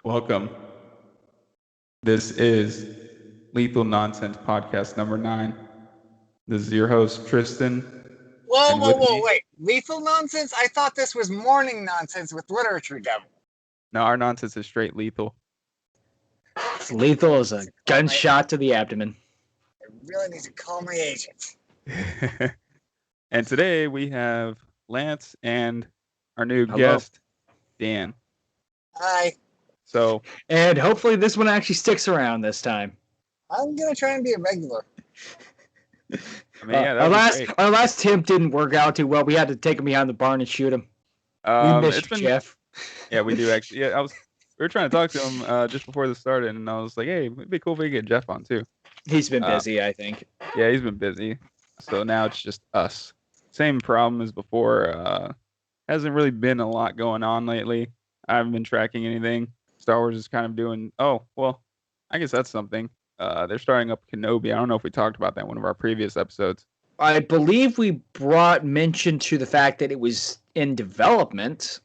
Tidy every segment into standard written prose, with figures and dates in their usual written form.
Welcome. This is Lethal Nonsense Podcast number 9. This is your host, Tristan. Whoa, And whoa, with whoa, me- wait. Lethal nonsense? I thought this was morning nonsense with Literature Devil. No, our nonsense is straight lethal. It's lethal as a gunshot to the abdomen. I really need to call my agent. And today we have Lance and our new Hello. guest, Dan. Hi. So, And hopefully this one actually sticks around this time. I'm going to try and be a regular. I mean, yeah, that would be great. Our last attempt didn't work out too well. We had to take him behind the barn and shoot him. We missed you, Jeff. Yeah, we do actually. Yeah, we were trying to talk to him just before this started, and I was like, hey, it'd be cool if we could get Jeff on too. He's been busy, I think. Yeah, he's been busy. So now it's just us. Same problem as before. Hasn't really been a lot going on lately. I haven't been tracking anything. Star Wars is kind of doing, oh, well, I guess that's something. They're starting up Kenobi. I don't know if we talked about that in one of our previous episodes. I believe we brought mention to the fact that it was in development,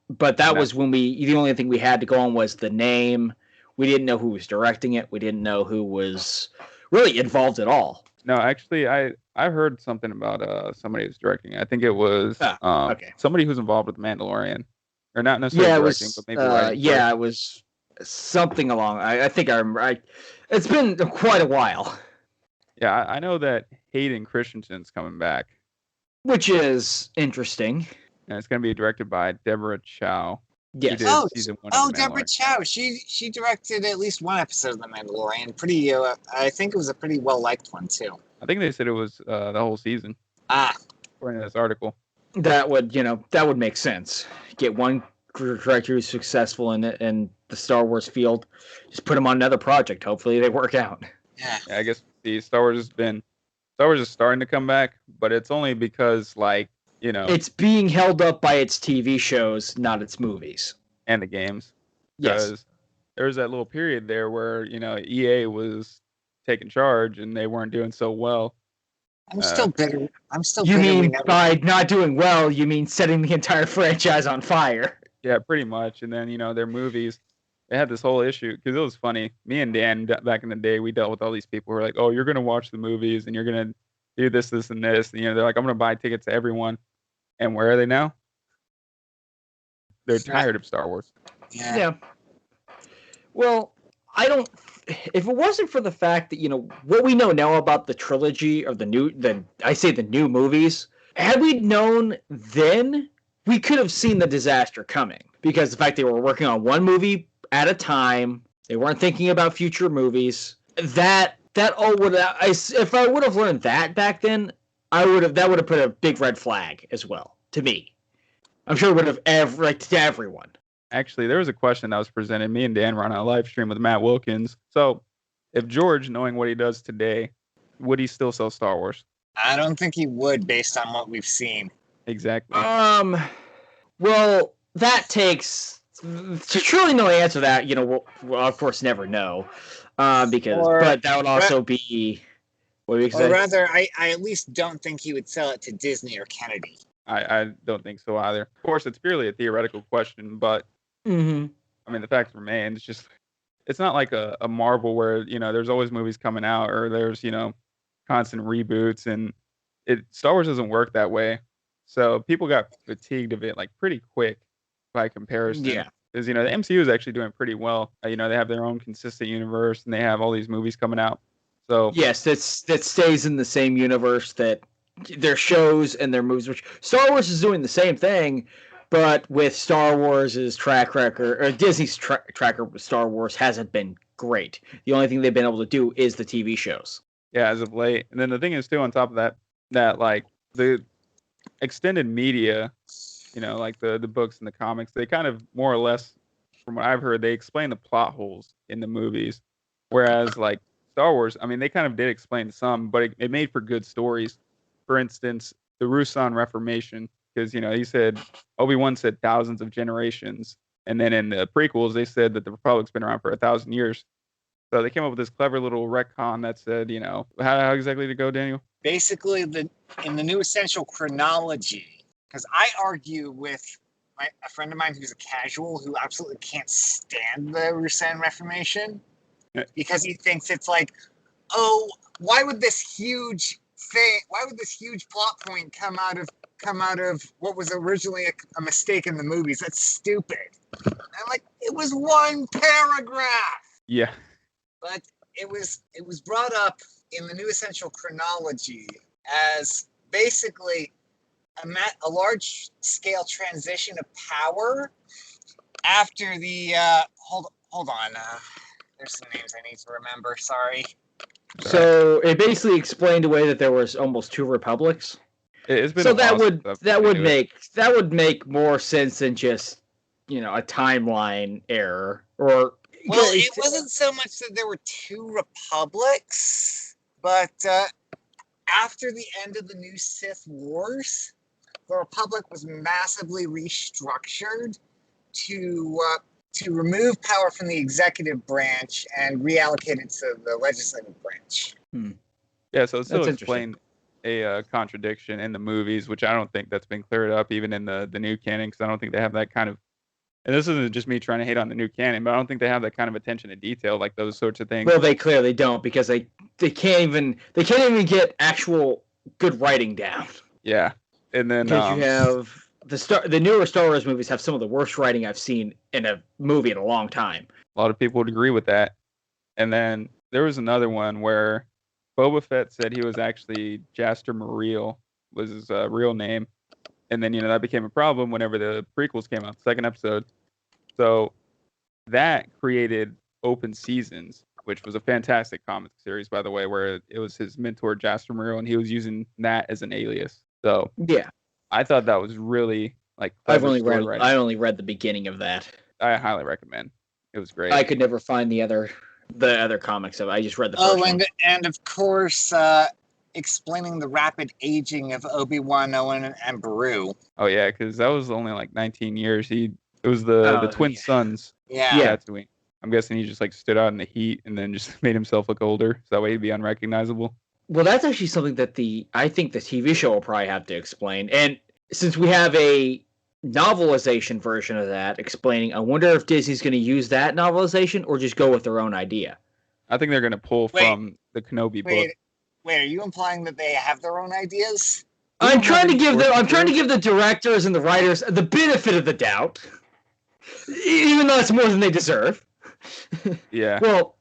but that was when the only thing we had to go on was the name. We didn't know who was directing it. We didn't know who was really involved at all. No, actually, I heard something about somebody who's directing it. I think it was somebody who's involved with The Mandalorian. Or not necessarily directing, but maybe writing. It was something along. I think I remember. It's been quite a while. Yeah, I know that Hayden Christensen's coming back. Which is interesting. And it's going to be directed by Deborah Chow. Yes. Deborah Chow. She directed at least one episode of The Mandalorian. Pretty, I think it was a pretty well-liked one, too. I think they said it was the whole season. According to this article. That would make sense. Get one director who's successful in the Star Wars field, just put them on another project. Hopefully they work out. Yeah, I guess the Star Wars is starting to come back, but it's only because it's being held up by its TV shows, not its movies and the games. Yes, because there was that little period there where EA was taking charge and they weren't doing so well. I'm still bitter. You mean by not doing well, you mean setting the entire franchise on fire? Yeah, pretty much. And then, their movies, they had this whole issue, because it was funny. Me and Dan, back in the day, we dealt with all these people who were like, oh, you're going to watch the movies, and you're going to do this, this, and this. And, they're like, I'm going to buy tickets to everyone. And where are they now? They're tired of Star Wars. Yeah. Well, if it wasn't for the fact that, what we know now about the trilogy or the new movies, had we known then, we could have seen the disaster coming, because the fact they were working on one movie at a time, they weren't thinking about future movies. That all would if I would have learned that back then, that would have put a big red flag as well to me. I'm sure it would have to everyone. Actually, there was a question that was presented. Me and Dan were on a live stream with Matt Wilkins. So, if George, knowing what he does today, would he still sell Star Wars? I don't think he would, based on what we've seen. Exactly. Well, that takes to truly know the answer to that. We'll of course never know, but that would also be what we say. Or rather, I at least don't think he would sell it to Disney or Kennedy. I don't think so either. Of course, it's purely a theoretical question, but I mean, the fact remains, it's not like a Marvel where there's always movies coming out, or there's constant reboots, and Star Wars doesn't work that way. So people got fatigued of it pretty quick by comparison. Yeah. Because, the MCU is actually doing pretty well. They have their own consistent universe, and they have all these movies coming out. So yes, that stays in the same universe, that their shows and their movies, which Star Wars is doing the same thing, but with Star Wars' track record, or Disney's track record with Star Wars hasn't been great. The only thing they've been able to do is the TV shows. Yeah, as of late. And then the thing is, too, on top of that the extended media, the books and the comics, they kind of more or less, from what I've heard, they explain the plot holes in the movies. Whereas Star Wars, I mean, they kind of did explain some, but it made for good stories. For instance, the Rusan Reformation, because, he said, Obi-Wan said thousands of generations. And then in the prequels, they said that the Republic's been around for 1,000 years. So they came up with this clever little retcon that said, how exactly did it go, Daniel? Basically, in the new essential chronology, because I argue with a friend of mine who's a casual who absolutely can't stand the Rusan Reformation because he thinks it's like, oh, why would this huge plot point come out of what was originally a mistake in the movies? That's stupid. And I'm like, it was one paragraph. Yeah. But it was brought up in the New Essential Chronology as basically a large-scale transition of power after the hold on. There's some names I need to remember. Sorry. So it basically explained away that there was almost two republics. It's been so that would make more sense than just a timeline error or. Well, it wasn't so much that there were two republics, but after the end of the New Sith Wars, the Republic was massively restructured to remove power from the executive branch and reallocate it to the legislative branch. Yeah, so it still explained a contradiction in the movies, which I don't think that's been cleared up even in the new canon, because I don't think they have that kind of. And this isn't just me trying to hate on the new canon, but I don't think they have that kind of attention to detail, like those sorts of things. Well, they clearly don't, because they can't even get actual good writing down. Yeah, and then because you have the newer Star Wars movies have some of the worst writing I've seen in a movie in a long time. A lot of people would agree with that. And then there was another one where Boba Fett said he was actually Jaster Muriel was his real name. And then, that became a problem whenever the prequels came out, the second episode. So that created Open Seasons, which was a fantastic comic series, by the way, where it was his mentor, Jaster Muriel, and he was using that as an alias. So yeah, I thought that was really I only read the beginning of that. I highly recommend. It was great. I could never find the other comics of it. I just read the first one. And of course, explaining the rapid aging of Obi-Wan, Owen, and Beru. Oh yeah, because that was only 19 years. It was the twin sons. Yeah. Tatooine. I'm guessing he just stood out in the heat and then just made himself look older, so that way he'd be unrecognizable. Well, that's actually something that I think the TV show will probably have to explain. And since we have a novelization version of that explaining, I wonder if Disney's going to use that novelization or just go with their own idea. I think they're going to pull from the Kenobi book. Wait, are you implying that they have their own ideas? I'm trying to give the directors and the writers the benefit of the doubt, even though it's more than they deserve. Yeah. Well,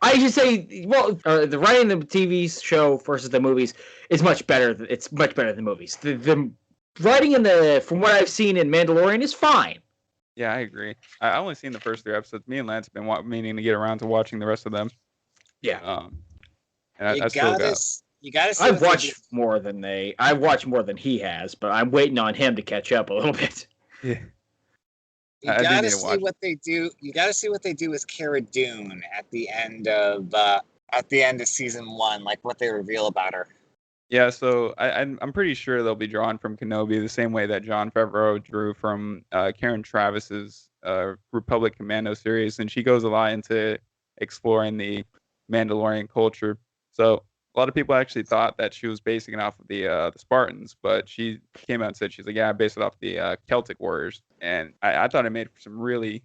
I should say, the writing of the TV show versus the movies is much better. It's much better than movies. The writing from what I've seen in Mandalorian is fine. Yeah, I agree. I only seen the first 3 episodes. Me and Lance have been meaning to get around to watching the rest of them. Yeah. And I still got. You gotta see. I've watched more than he has, but I'm waiting on him to catch up a little bit. Yeah. You gotta see what they do. You gotta see what they do with Cara Dune at the end of season 1, like what they reveal about her. Yeah, so I'm pretty sure they'll be drawn from Kenobi the same way that Jon Favreau drew from Karen Travis's Republic Commando series, and she goes a lot into exploring the Mandalorian culture. So a lot of people actually thought that she was basing it off of the Spartans, but she came out and said she's like, yeah, I based it off the Celtic warriors, and I thought it made for some really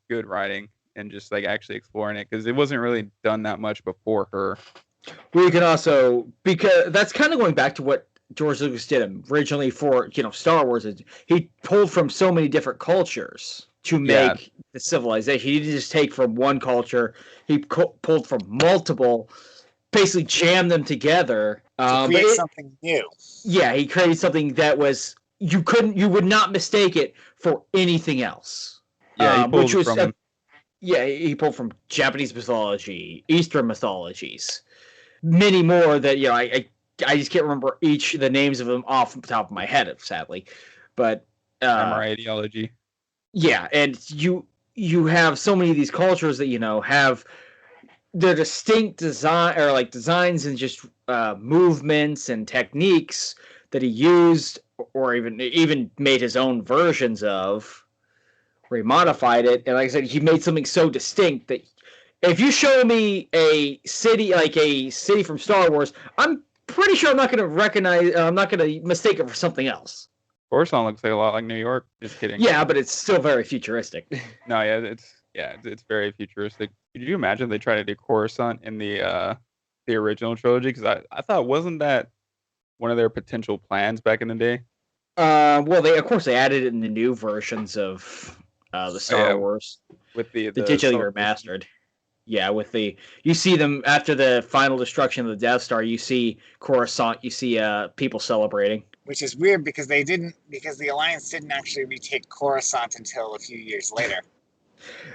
good writing and just actually exploring it because it wasn't really done that much before her. We can also, because that's kind of going back to what George Lucas did originally for Star Wars. He pulled from so many different cultures to make the civilization. He didn't just take from one culture. He pulled from multiple, basically jammed them together to create something new. Yeah, he created something that was you would not mistake it for anything else. Yeah, he pulled from Japanese mythology, Eastern mythologies, many more that I just can't remember the names of them off the top of my head, sadly. But samurai ideology. Yeah, and you have so many of these cultures that have their distinct design or designs and just movements and techniques that he used or even made his own versions of, where he modified it. And like I said, he made something so distinct that if you show me a city from Star Wars, I'm pretty sure I'm not going to mistake it for something else. Coruscant looks like a lot like New York. Just kidding. Yeah, but it's still very futuristic. No, it's very futuristic. Could you imagine if they try to do Coruscant in the original trilogy? Because I thought wasn't that one of their potential plans back in the day? Well, they of course they added it in the new versions of the Star Wars with the digitally remastered. Yeah, with you see them after the final destruction of the Death Star. You see Coruscant. You see people celebrating. Which is weird because the Alliance didn't actually retake Coruscant until a few years later.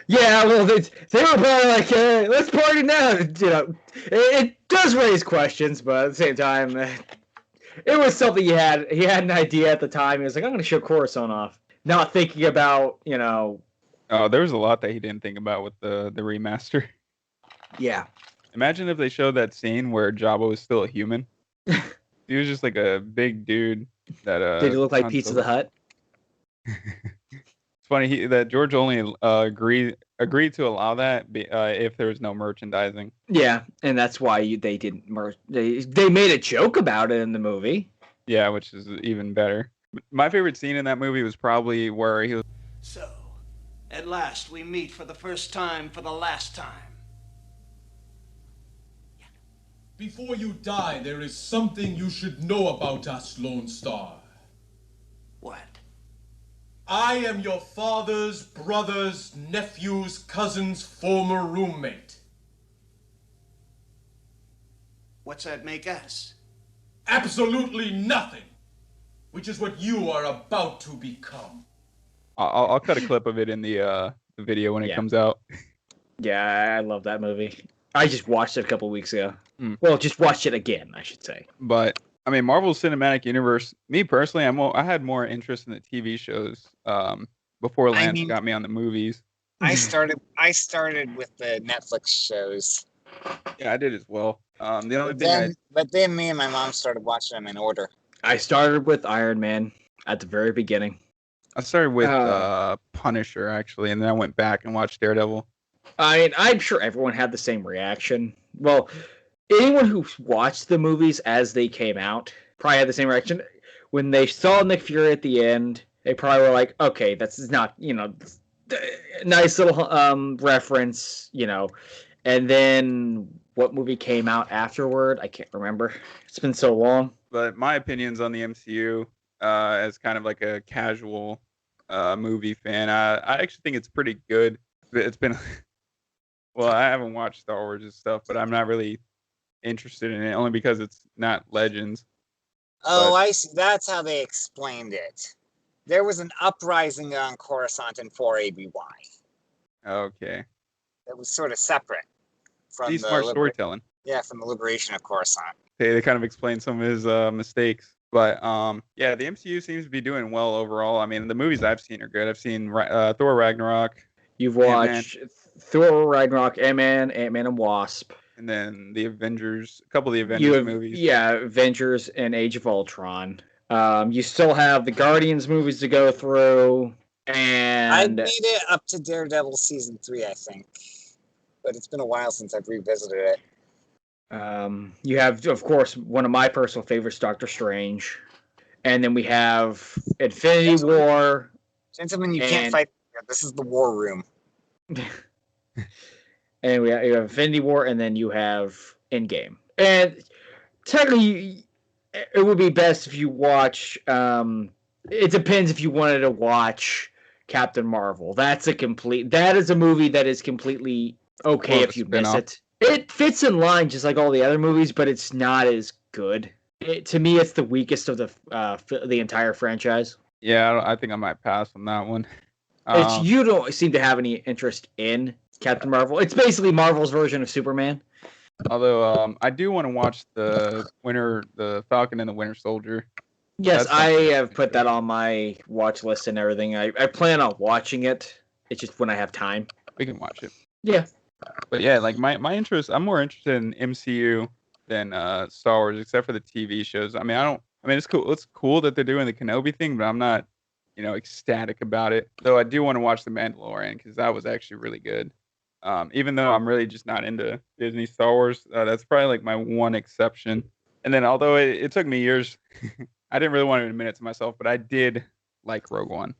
Yeah, well, they were probably like, let's party now. You know, it does raise questions, but at the same time, it was something he had an idea at the time. He was like, I'm going to show Coruscant off. Not thinking about, you know. Oh, there was a lot that he didn't think about with the remaster. Yeah. Imagine if they showed that scene where Jabba was still a human. He was just like a big dude that Did he look like Pizza the Hut? It's funny that George only agreed to allow that if there was no merchandising. Yeah, and that's why they didn't they made a joke about it in the movie. Yeah, which is even better. My favorite scene in that movie was probably where he was. So, at last we meet for the first time for the last time. Before you die, there is something you should know about us, Lone Star. What? I am your father's brother's nephew's cousin's former roommate. What's that make us? Absolutely nothing, which is what you are about to become. I'll cut a clip of it in the video when it comes out. Yeah, I love that movie. I just watched it a couple weeks ago. Well, just watched it again, I should say. But I mean, Marvel's Cinematic Universe. Me personally, I had more interest in the TV shows before Lance got me on the movies. I started with the Netflix shows. Yeah, I did as well. The only but then me and my mom started watching them in order. I started with Iron Man at the very beginning. I started with Punisher actually, and then I went back and watched Daredevil. I mean, I'm sure everyone had the same reaction. Well, anyone who watched the movies as they came out probably had the same reaction. When they saw Nick Fury at the end, they probably were like, okay, that's not, you know, nice little reference, you know. And then what movie came out afterward? I can't remember. It's been so long. But my opinions on the MCU as kind of like a casual movie fan, I actually think it's pretty good. It's been... Well, I haven't watched Star Wars and stuff, but I'm not really interested in it, only because it's not Legends. Oh, I see. That's how they explained it. There was an uprising on Coruscant in 4ABY. Okay. It was sort of separate from smart storytelling. Yeah, from the liberation of Coruscant. They kind of explained some of his mistakes. But yeah, the MCU seems to be doing well overall. I mean, the movies I've seen are good. I've seen Thor Ragnarok. You've watched Thor Ragnarok, Ant-Man and Wasp. And then the Avengers, a couple of the Avengers movies. Yeah, Avengers and Age of Ultron. You still have the Guardians movies to go through. And I made it up to Daredevil season 3, I think. But it's been a while since I've revisited it. You have, of course, one of my personal favorites, Doctor Strange. And then we have Infinity War. Gentlemen, you can't fight. This is the war room. And you have Infinity War, and then you have Endgame. And technically, it would be best if you watch. It depends if you wanted to watch Captain Marvel. That is a movie that is completely okay if you miss it. It fits in line just like all the other movies, but it's not as good. To me, it's the weakest of the entire franchise. Yeah, I think I might pass on that one. You don't seem to have any interest in Captain Marvel. It's basically Marvel's version of Superman. Although I do want to watch the Falcon and the Winter Soldier. Yes, I have put that on my watch list and everything. I plan on watching it. It's just when I have time. We can watch it. Yeah. But yeah, like my interest, I'm more interested in MCU than Star Wars, except for the TV shows. I mean, it's cool. It's cool that they're doing the Kenobi thing, but I'm not, ecstatic about it. Though I do want to watch The Mandalorian because that was actually really good. Even though I'm really just not into Disney Star Wars, that's probably like my one exception. And then although it took me years, I didn't really want to admit it to myself, but I did like Rogue One.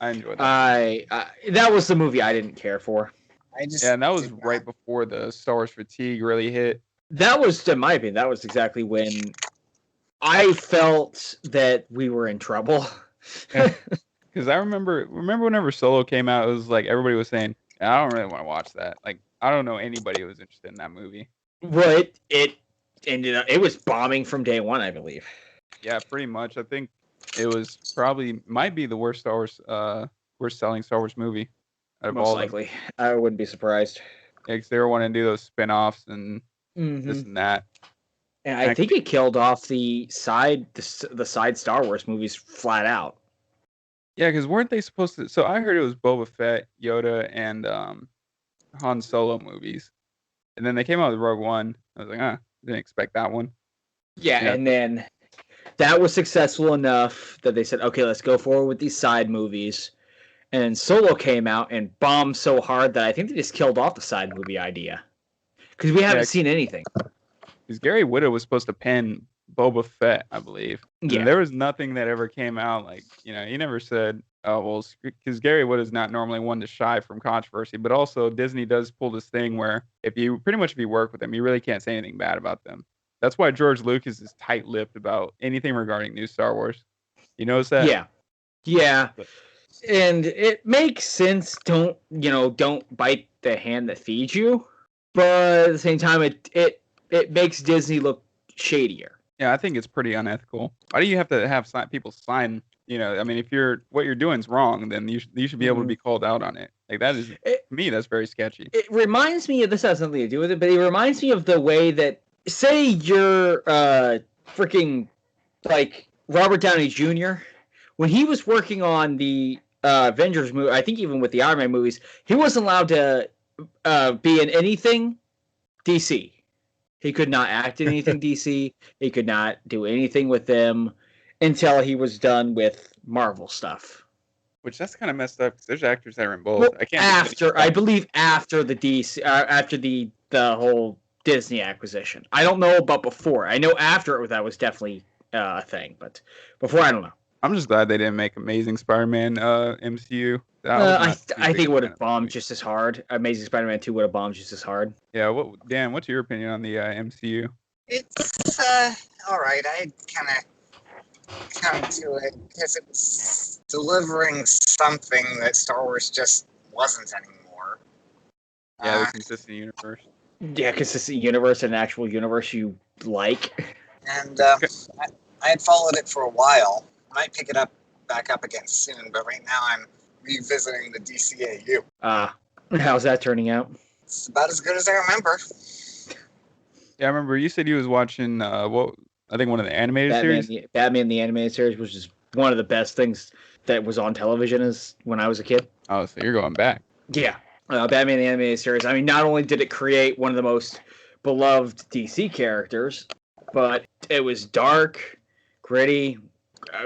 I enjoyed that. That was the movie I didn't care for. Yeah, and that was right before the Star Wars fatigue really hit. That was, in my opinion, that was exactly when I felt that we were in trouble. Because I remember whenever Solo came out, it was like everybody was saying, I don't really want to watch that. Like, I don't know anybody who was interested in that movie. Well, it ended up, it was bombing from day one, I believe. Yeah, pretty much. I think it was might be the worst worst selling Star Wars movie. Most likely. I wouldn't be surprised. Yeah, because they were wanting to do those spin-offs and this and that. And I think it killed off the side Star Wars movies flat out. Yeah, because weren't they supposed to? So I heard it was Boba Fett, Yoda, and Han Solo movies, and then they came out with Rogue One. I was like, didn't expect that one. Yeah, and then that was successful enough that they said, okay, let's go forward with these side movies. And then Solo came out and bombed so hard that I think they just killed off the side movie idea. Because we haven't seen anything. Because Gary Whitta was supposed to pen Boba Fett, I believe. Yeah. And there was nothing that ever came out. Like, he never said, oh, well, because Gary Whitta is not normally one to shy from controversy. But also, Disney does pull this thing where if you work with them, you really can't say anything bad about them. That's why George Lucas is tight-lipped about anything regarding new Star Wars. You notice that? Yeah. Yeah. And it makes sense. Don't bite the hand that feeds you. But at the same time, it makes Disney look shadier. Yeah, I think it's pretty unethical. Why do you have to have people sign? I mean, if what you're doing is wrong, then you should be able to be called out on it. Like that is, to me, that's very sketchy. It reminds me of, this has nothing to do with it, but it reminds me of the way that, say you're freaking like Robert Downey Jr. when he was working on the Avengers movie, I think even with the Iron Man movies, he wasn't allowed to be in anything DC. He could not act in anything DC. He could not do anything with them until he was done with Marvel stuff. Which that's kind of messed up because there's actors that are in both. Well, I believe after the DC, after the whole Disney acquisition. I don't know about before. I know after that was definitely a thing, but before, I don't know. I'm just glad they didn't make Amazing Spider-Man MCU. I think it would have bombed just as hard. Amazing Spider-Man 2 would have bombed just as hard. Yeah, Dan, what's your opinion on the MCU? It's all right. I kind of come to it because it was delivering something that Star Wars just wasn't anymore. Yeah, the consistent universe. Yeah, consistent universe and an actual universe you like. And I had followed it for a while. I might pick it back up again soon, but right now I'm revisiting the DCAU. How's that turning out? It's about as good as I remember. Yeah, I remember you said you was watching I think one of the animated series. Batman the animated series was just one of the best things that was on television when I was a kid. Oh, so you're going back. Yeah. Batman the animated series. I mean, not only did it create one of the most beloved DC characters, but it was dark, gritty,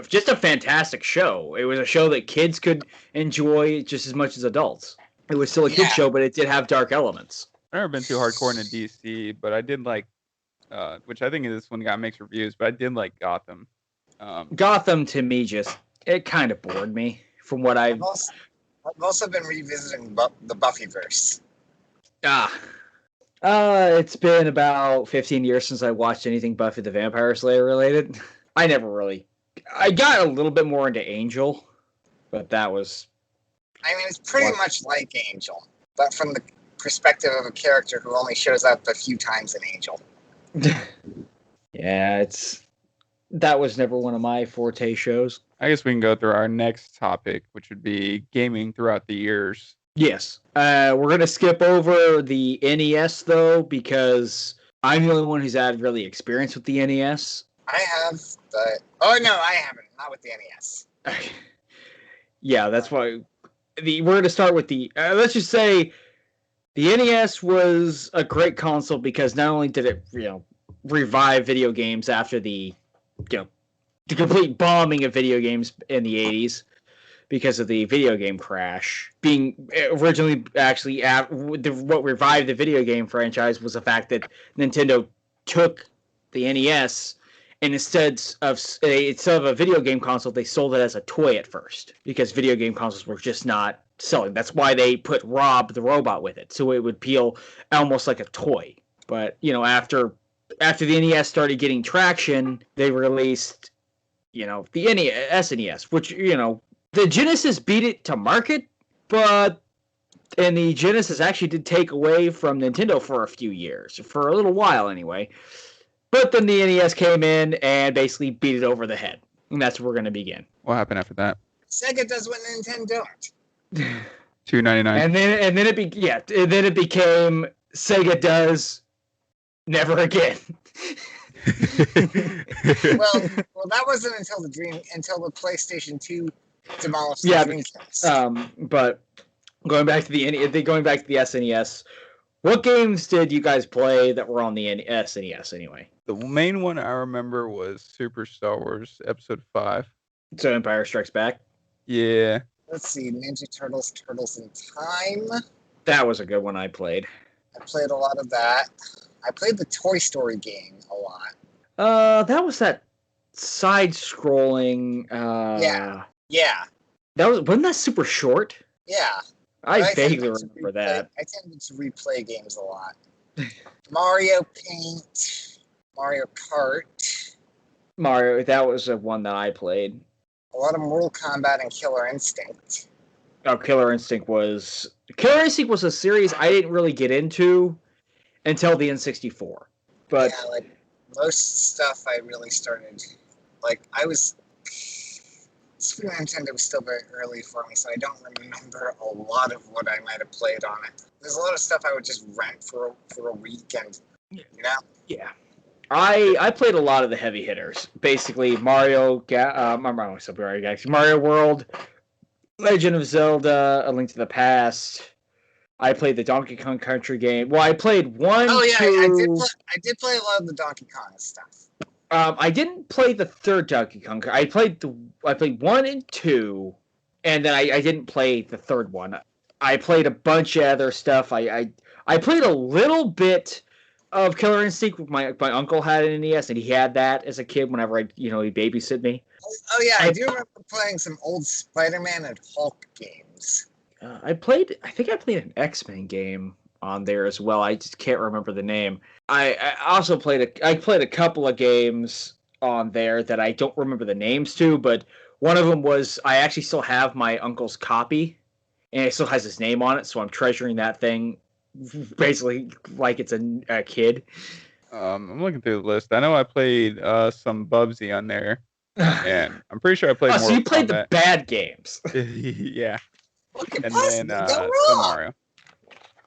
just a fantastic show. It was a show that kids could enjoy just as much as adults. It was still a kid show, but it did have dark elements. I've never been too hardcore into DC, but I did like, which I think this one got mixed reviews, but I did like Gotham. Gotham, to me, it kind of bored me from what I've also been revisiting the Buffyverse. It's been about 15 years since I watched anything Buffy the Vampire Slayer related. I got a little bit more into Angel, but that was... I mean, it's pretty much like Angel, but from the perspective of a character who only shows up a few times in Angel. Yeah, that was never one of my forte shows. I guess we can go through our next topic, which would be gaming throughout the years. Yes. We're going to skip over the NES, though, because I'm the only one who's had really experience with the NES. I have, but... Oh, no, I haven't. Not with the NES. Yeah, that's why... We're going to start with the... let's just say the NES was a great console because not only did it, revive video games after the complete bombing of video games in the 80s because of the video game crash. Being originally actually what revived the video game franchise was the fact that Nintendo took the NES And instead of a video game console, they sold it as a toy at first because video game consoles were just not selling. That's why they put Rob the robot with it, so it would feel almost like a toy. But after the NES started getting traction, they released the SNES, which the Genesis beat it to market, and the Genesis actually did take away from Nintendo for a few years, for a little while anyway. But then the NES came in and basically beat it over the head. And that's where we're going to begin. What happened after that? Sega does what Nintendo don't. $2.99. And then it became Sega does never again. well, that wasn't until the PlayStation 2 demolished the Dreamcast. But going back to the SNES, what games did you guys play that were on the SNES anyway? The main one I remember was Super Star Wars Episode 5. So Empire Strikes Back? Yeah. Let's see, Ninja Turtles, Turtles in Time. That was a good one I played. I played a lot of that. I played the Toy Story game a lot. That was that side-scrolling. Yeah. Wasn't that super short? Yeah. I vaguely remember that. I tended to replay games a lot. Mario Paint, Mario Kart. That was one that I played. A lot of Mortal Kombat and Killer Instinct. Oh, Killer Instinct was a series I didn't really get into until the N64. But yeah, like most stuff I really started, like I was, Super Nintendo was still very early for me, so I don't remember a lot of what I might have played on it. There's a lot of stuff I would just rent for a week, and Yeah. I played a lot of the heavy hitters. Basically, Mario World, Legend of Zelda, A Link to the Past. I played the Donkey Kong Country game. Well, I played one. Oh yeah, two... I did play a lot of the Donkey Kong stuff. I didn't play the third Donkey Kong. I played 1 and 2, and then I didn't play the third one. I played a bunch of other stuff. I played a little bit of Killer Instinct. My uncle had an NES, and he had that as a kid whenever he babysit me. Oh yeah, I do remember playing some old Spider-Man and Hulk games. I think I played an X-Men game on there as well. I just can't remember the name. I also played a couple of games on there that I don't remember the names to, but one of them was I actually still have my uncle's copy, and it still has his name on it, so I'm treasuring that thing basically like it's a kid. I'm looking through the list. I know I played some Bubsy on there, and I'm pretty sure I played more. So you played the bad games. Yeah. And then some Mario.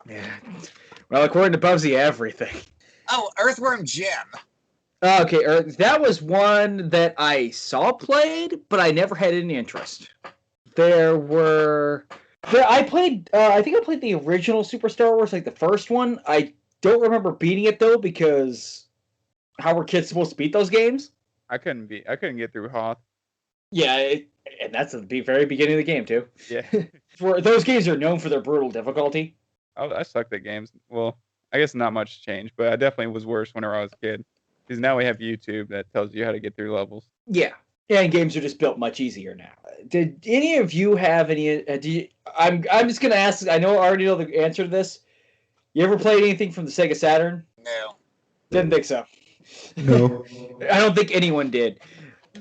Yeah. Well, according to Bubsy, everything. Oh, Earthworm Jim. Okay, that was one that I saw played, but I never had any interest. I think I played the original Super Star Wars, like the first one. I don't remember beating it though, because how were kids supposed to beat those games? I couldn't get through Hoth. Yeah, and that's at the very beginning of the game too. Yeah. Those games are known for their brutal difficulty. I sucked at games. Well, I guess not much changed, but I definitely was worse whenever I was a kid. Because now we have YouTube that tells you how to get through levels. Yeah. Yeah, and games are just built much easier now. Did any of you have any... I'm just going to ask... I already know the answer to this. You ever played anything from the Sega Saturn? No. Didn't think so. No. I don't think anyone did.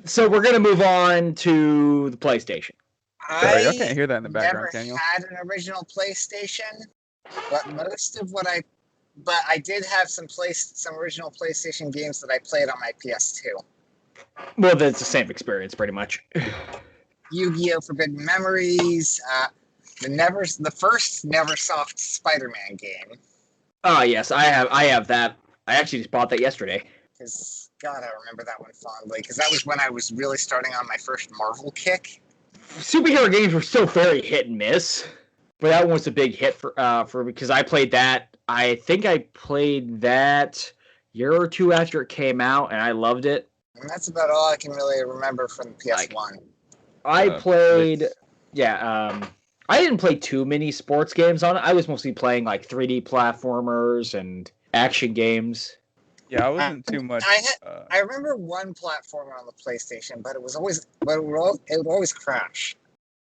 So we're going to move on to the PlayStation. Sorry, I can't hear that in the background, Daniel. I never had an original PlayStation, but I did have some original PlayStation games that I played on my PS2. Well, that's the same experience, pretty much. Yu-Gi-Oh! Forbidden Memories, the first Neversoft Spider-Man game. Oh yes, I have that. I actually just bought that yesterday. Because God, I remember that one fondly. Because that was when I was really starting on my first Marvel kick. Superhero games were still very hit and miss, but that one was a big hit for because I played that. I think I played that a year or two after it came out, and I loved it. And that's about all I can really remember from the PS1. I played, I didn't play too many sports games on it. I was mostly playing like 3D platformers and action games. Yeah, I wasn't too much. I remember one platformer on the PlayStation, but it would always crash.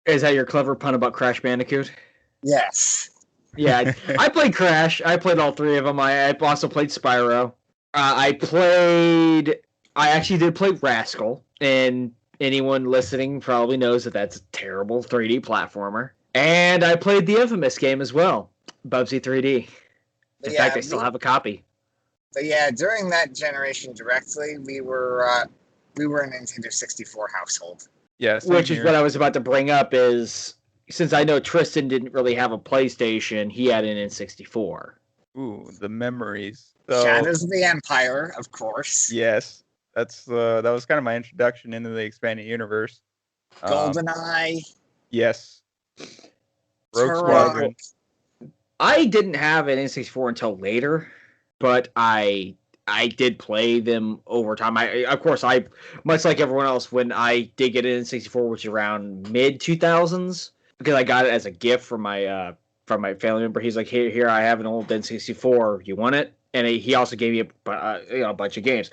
Is that your clever pun about Crash Bandicoot? Yes. Yeah, I played Crash. I played all three of them. I also played Spyro. I actually did play Rascal, and anyone listening probably knows that that's a terrible 3D platformer. And I played the infamous game as well, Bubsy 3D. In fact, I still have a copy. But yeah, during that generation directly, we were a Nintendo 64 household. Yes, which is what I was about to bring up is, since I know Tristan didn't really have a PlayStation, he had an N64. Ooh, the memories. So, Shadows of the Empire, of course. Yes, that was kind of my introduction into the expanded universe. GoldenEye. Yes. Rogue Squadron. I didn't have an N64 until later, but I did play them over time. Of course, much like everyone else, when I did get an N64, which is around mid 2000s, because I got it as a gift from my family member. He's like, here, I have an old N64. You want it? And he also gave me a bunch of games,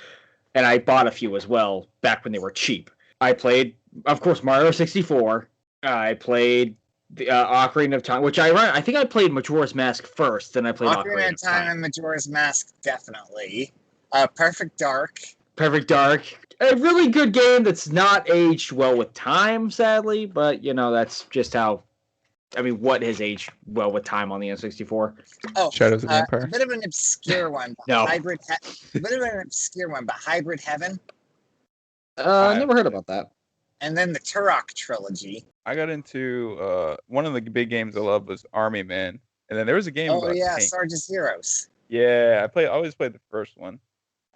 and I bought a few as well back when they were cheap. I played, of course, Mario 64. I played the Ocarina of Time, which I think I played Majora's Mask first, then I played Ocarina of Time. And Majora's Mask, definitely. Perfect Dark. A really good game that's not aged well with time, sadly, but that's just how. I mean, what has aged well with time on the N64? Oh, Shadows of the Empire. A bit of an obscure one. No. A bit of an obscure one, but Hybrid Heaven. Never heard about that. And then the Turok trilogy. I got into one of the big games I loved was Army Man, and then there was a game. Oh yeah, Sarge's Heroes. Yeah, I always played the first one.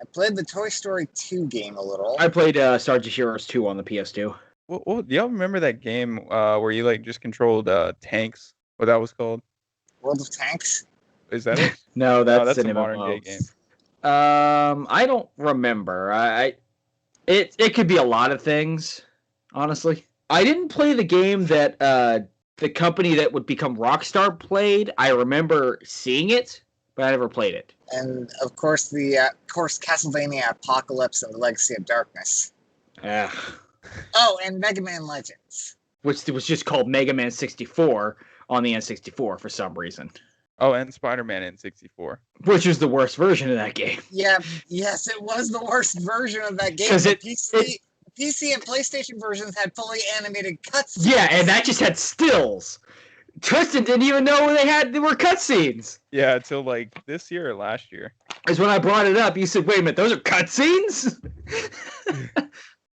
I played the Toy Story 2 game a little. I played Sarge's Heroes 2 on the PS2. Well, do y'all remember that game where you just controlled tanks? What that was called? World of Tanks. Is that it? No, that's a modern day game. I don't remember. It could be a lot of things, honestly. I didn't play the game that the company that would become Rockstar played. I remember seeing it, but I never played it. And of course, Castlevania Apocalypse and the Legacy of Darkness. Yeah. Oh, and Mega Man Legends. Which was just called Mega Man 64 on the N64 for some reason. Oh, and Spider-Man N64. Which was the worst version of that game. Yeah, yes, it was the worst version of that game. The PC and PlayStation versions had fully animated cutscenes. Yeah, and that just had stills. Tristan didn't even know they were cutscenes. Yeah, until this year or last year. Is when I brought it up. You said, "Wait a minute, those are cutscenes."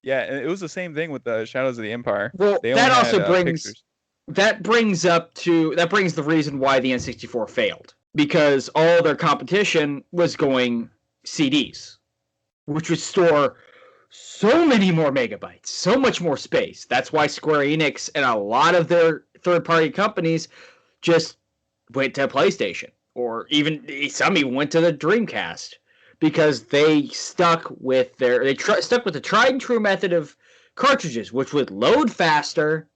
Yeah, and it was the same thing with the Shadows of the Empire. Well, that also brings the reason why the N64 failed, because all their competition was going CDs, which would store so many more megabytes, so much more space. That's why Square Enix and a lot of their third-party companies just went to PlayStation, or some even went to the Dreamcast, because they stuck with the tried and true method of cartridges, which would load faster,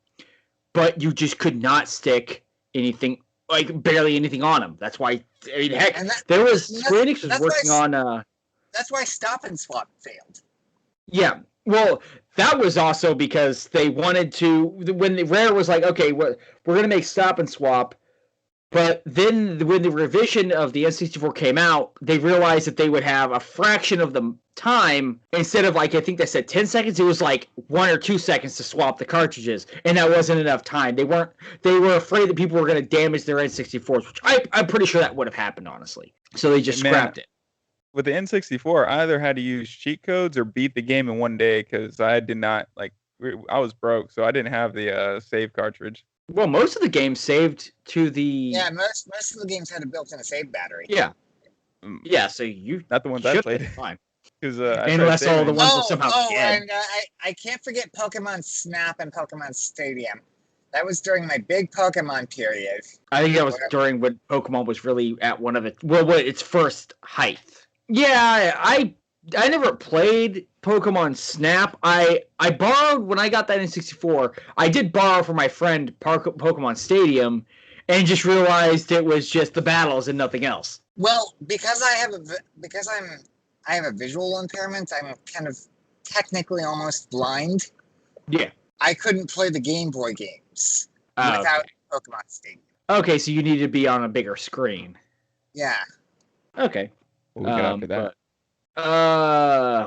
but you just could not stick anything, barely anything on them. That's why, Square Enix was working on. That's why Stop and Swap failed. Yeah, well, that was also because they wanted to. When Rare was like, okay, we're going to make Stop and Swap. But then when the revision of the N64 came out, they realized that they would have a fraction of the time. Instead of I think they said 10 seconds, it was 1 or 2 seconds to swap the cartridges. And that wasn't enough time. They were afraid that people were going to damage their N64s, which I'm pretty sure that would have happened, honestly. So they just scrapped it. With the N64, I either had to use cheat codes or beat the game in one day, because I did not, I was broke, so I didn't have the save cartridge. Well, most of the games saved to the... Yeah, most of the games had a built-in save battery. Yeah. Yeah, so you... Not the ones I played. Fine. Unless all the ones somehow... and I can't forget Pokemon Snap and Pokemon Stadium. That was during my big Pokemon period. I think that was during when Pokemon was really at one of its first height. Yeah, I never played Pokemon Snap. I borrowed, when I got that in 64, I did borrow from my friend Pokemon Stadium, and just realized it was just the battles and nothing else. Well, because I'm I have a visual impairment. I'm kind of technically almost blind. Yeah. I couldn't play the Game Boy games without Okay. Pokemon Stadium. Okay, so you need to be on a bigger screen. Yeah. Okay. We'll get after that.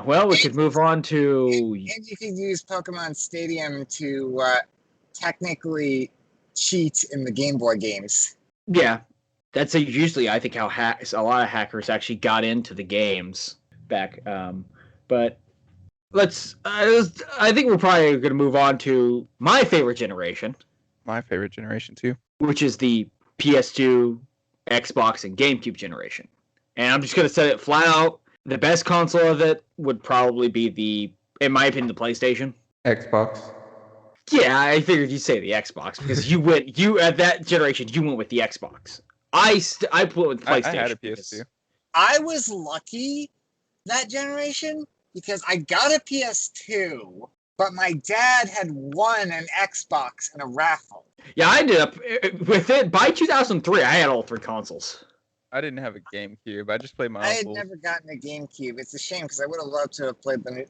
Well, we could move on to. And you could use Pokemon Stadium to technically cheat in the Game Boy games. Yeah, that's usually I think how a lot of hackers actually got into the games back. But let's. I think we're probably going to move on to my favorite generation, My favorite generation too. which is the PS2, Xbox, and GameCube generation. And I'm just going to set it flat out. The best console of it would probably be in my opinion, the PlayStation. Xbox. Yeah, I figured you'd say the Xbox because you at that generation you went with the Xbox. I went with the PlayStation. I had a PS2. I was lucky that generation because I got a PS2, but my dad had won an Xbox in a raffle. Yeah, I ended up with it by 2003. I had all three consoles. I didn't have a GameCube. I just played my I had uncle's. never gotten a GameCube. It's a shame because I would have loved to have played the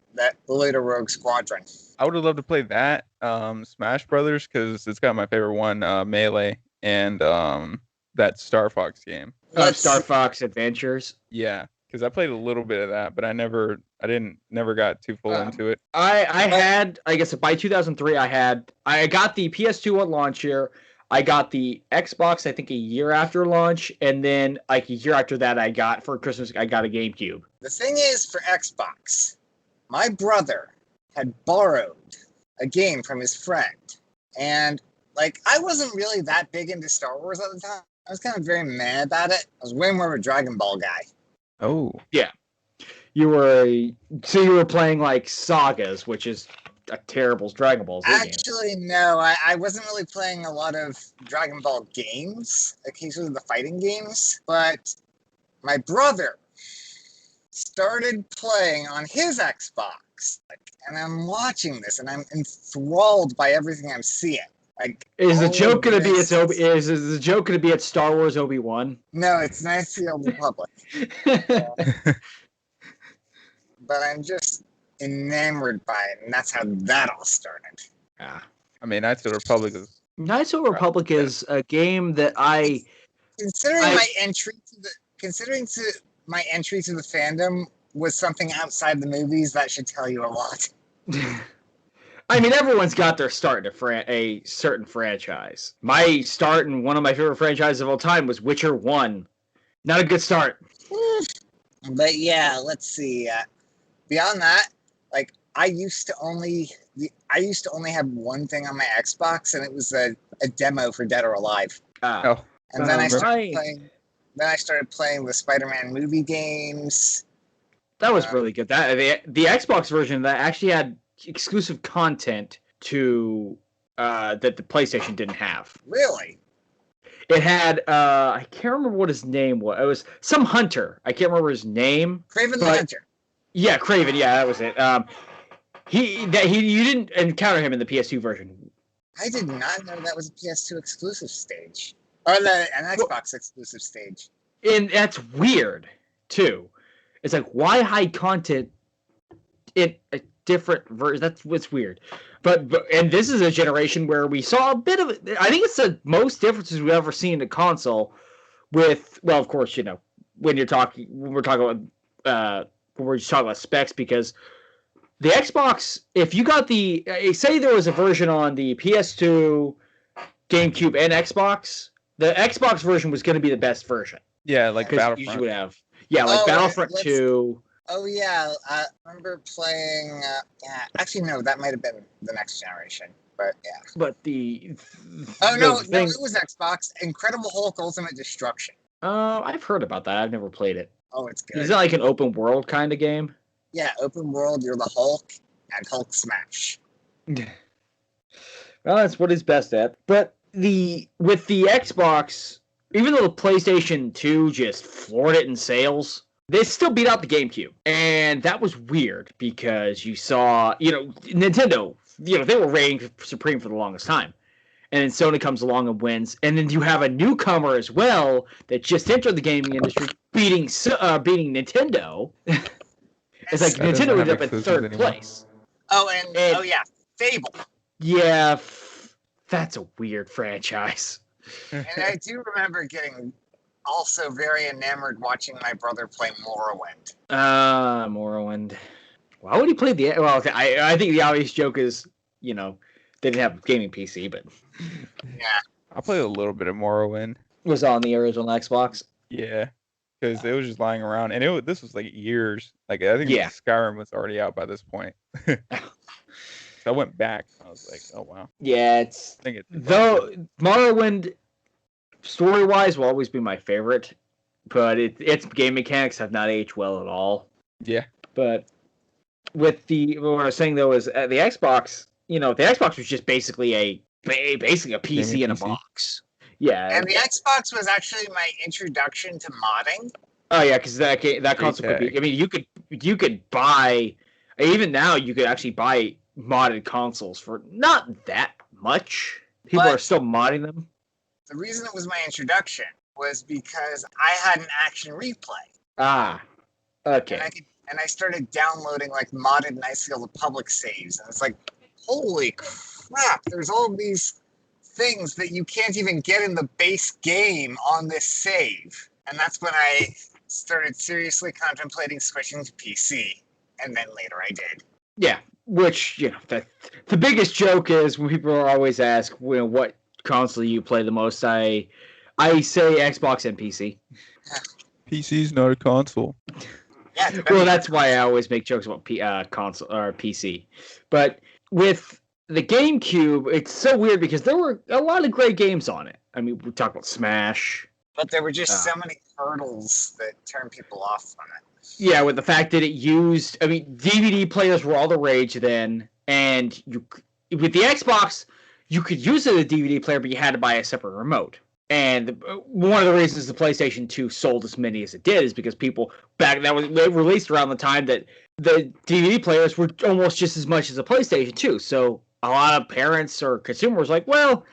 later Rogue Squadron. I would have loved to play that, Smash Brothers, because it's got my favorite one, Melee, and that Star Fox game. Star Fox Adventures. Yeah, because I played a little bit of that, but I never got too full into it. I had, I guess by 2003, I got the PS2 at launch year. I got the Xbox, I think, a year after launch, and then like a year after that, for Christmas, I got a GameCube. The thing is, for Xbox, my brother had borrowed a game from his friend, and like I wasn't really that big into Star Wars at the time. I was kind of very mad about it. I was way more of a Dragon Ball guy. Oh, Yeah, you were playing like Sagas, which is a terrible Dragon Ball Z game. Actually, no, I wasn't really playing a lot of Dragon Ball games, occasionally the fighting games, but my brother started playing on his Xbox, and I'm watching this, and I'm enthralled by everything I'm seeing. Like, Is the joke going to be this- is the joke going to be at Star Wars Obi-Wan? No, it's Knights of the Old Republic. But I'm just enamored by it, and that's how that all started. Yeah. I mean, Knights of the Republic is. Knights of the Republic is a game that Considering my entry to the fandom was something outside the movies, that should tell you a lot. I mean, everyone's got their start in a certain franchise. My start in one of my favorite franchises of all time was Witcher 1. Not a good start. But yeah, let's see. Beyond that, like I used to only have one thing on my Xbox, and it was a demo for Dead or Alive. Oh, And then I started right. playing the Spider-Man movie games. That was really good. That the Xbox version that actually had exclusive content to that the PlayStation didn't have. Really? It had I can't remember what his name was. It was some hunter. I can't remember his name. Craven the But- Hunter. Yeah, Craven. Yeah, that was it. You didn't encounter him in the PS2 version. I did not know that was a PS2 exclusive stage. Or an Xbox exclusive stage. And that's weird too. It's like, why hide content in a different version? That's what's weird. But and this is a generation where we saw a bit of. I think it's the most differences we've ever seen in a console. With, well, of course, when we're talking about specs, because the Xbox, if you got say there was a version on the PS2, GameCube, and Xbox, the Xbox version was going to be the best version. yeah, like Because Battlefront. you would have, like Battlefront let's- 2. Oh yeah, I remember playing. Actually, no, that might have been the next generation. But yeah. But the It was Xbox. Incredible Hulk Ultimate Destruction. I've heard about that. I've never played it. Oh, it's good. Is it like an open world kind of game? Yeah, open world. You're the Hulk and Hulk smash. Well, that's what he's best at. But with the Xbox, even though the PlayStation 2 just floored it in sales, they still beat out the GameCube. And that was weird because you saw, Nintendo, they were reigning supreme for the longest time. And then Sony comes along and wins. And then you have a newcomer as well that just entered the gaming industry beating Nintendo. It's like That doesn't Nintendo ended have up in exclusives third anymore. place. Oh, and And- oh yeah, Fable. Yeah, that's a weird franchise. And I do remember getting also very enamored watching my brother play Morrowind. Morrowind. Why would he play the? Well, I think the obvious joke is, they didn't have a gaming PC, but Yeah. I played a little bit of Morrowind. it was on the original Xbox. Yeah, because it was just lying around, and this was like years. Like I think Yeah. Skyrim was already out by this point. So I went back. I was like, oh wow. Yeah, I think it's though Morrowind, story-wise, will always be my favorite, but its game mechanics have not aged well at all. Yeah. But with what I was saying though is the Xbox, the Xbox was just basically a PC in a PC. box. Yeah. And the Xbox was actually my introduction to modding. Oh yeah, because that console could be. I mean, you could buy. Even now, you could actually buy modded consoles for not that much. People But- are still modding them. The reason it was my introduction was because I had an action replay. Ah, okay. And I started downloading like modded nice little public saves. And it's like, holy crap, there's all these things that you can't even get in the base game on this save. And that's when I started seriously contemplating switching to PC. And then later I did. Yeah, which the biggest joke is when people always ask, what console you play the most. I say Xbox and PC. PC's not a console. Yeah, Well, that's why I always make jokes about console or PC. But with the GameCube, it's so weird because there were a lot of great games on it. I mean, we talk about Smash. But there were just so many hurdles that turned people off from it. Yeah, with the fact that it used, DVD players were all the rage then, and with the Xbox, you could use it as a DVD player, but you had to buy a separate remote. And one of the reasons the PlayStation 2 sold as many as it did is because people they released around the time that the DVD players were almost just as much as a PlayStation 2. So a lot of parents or consumers were like, well,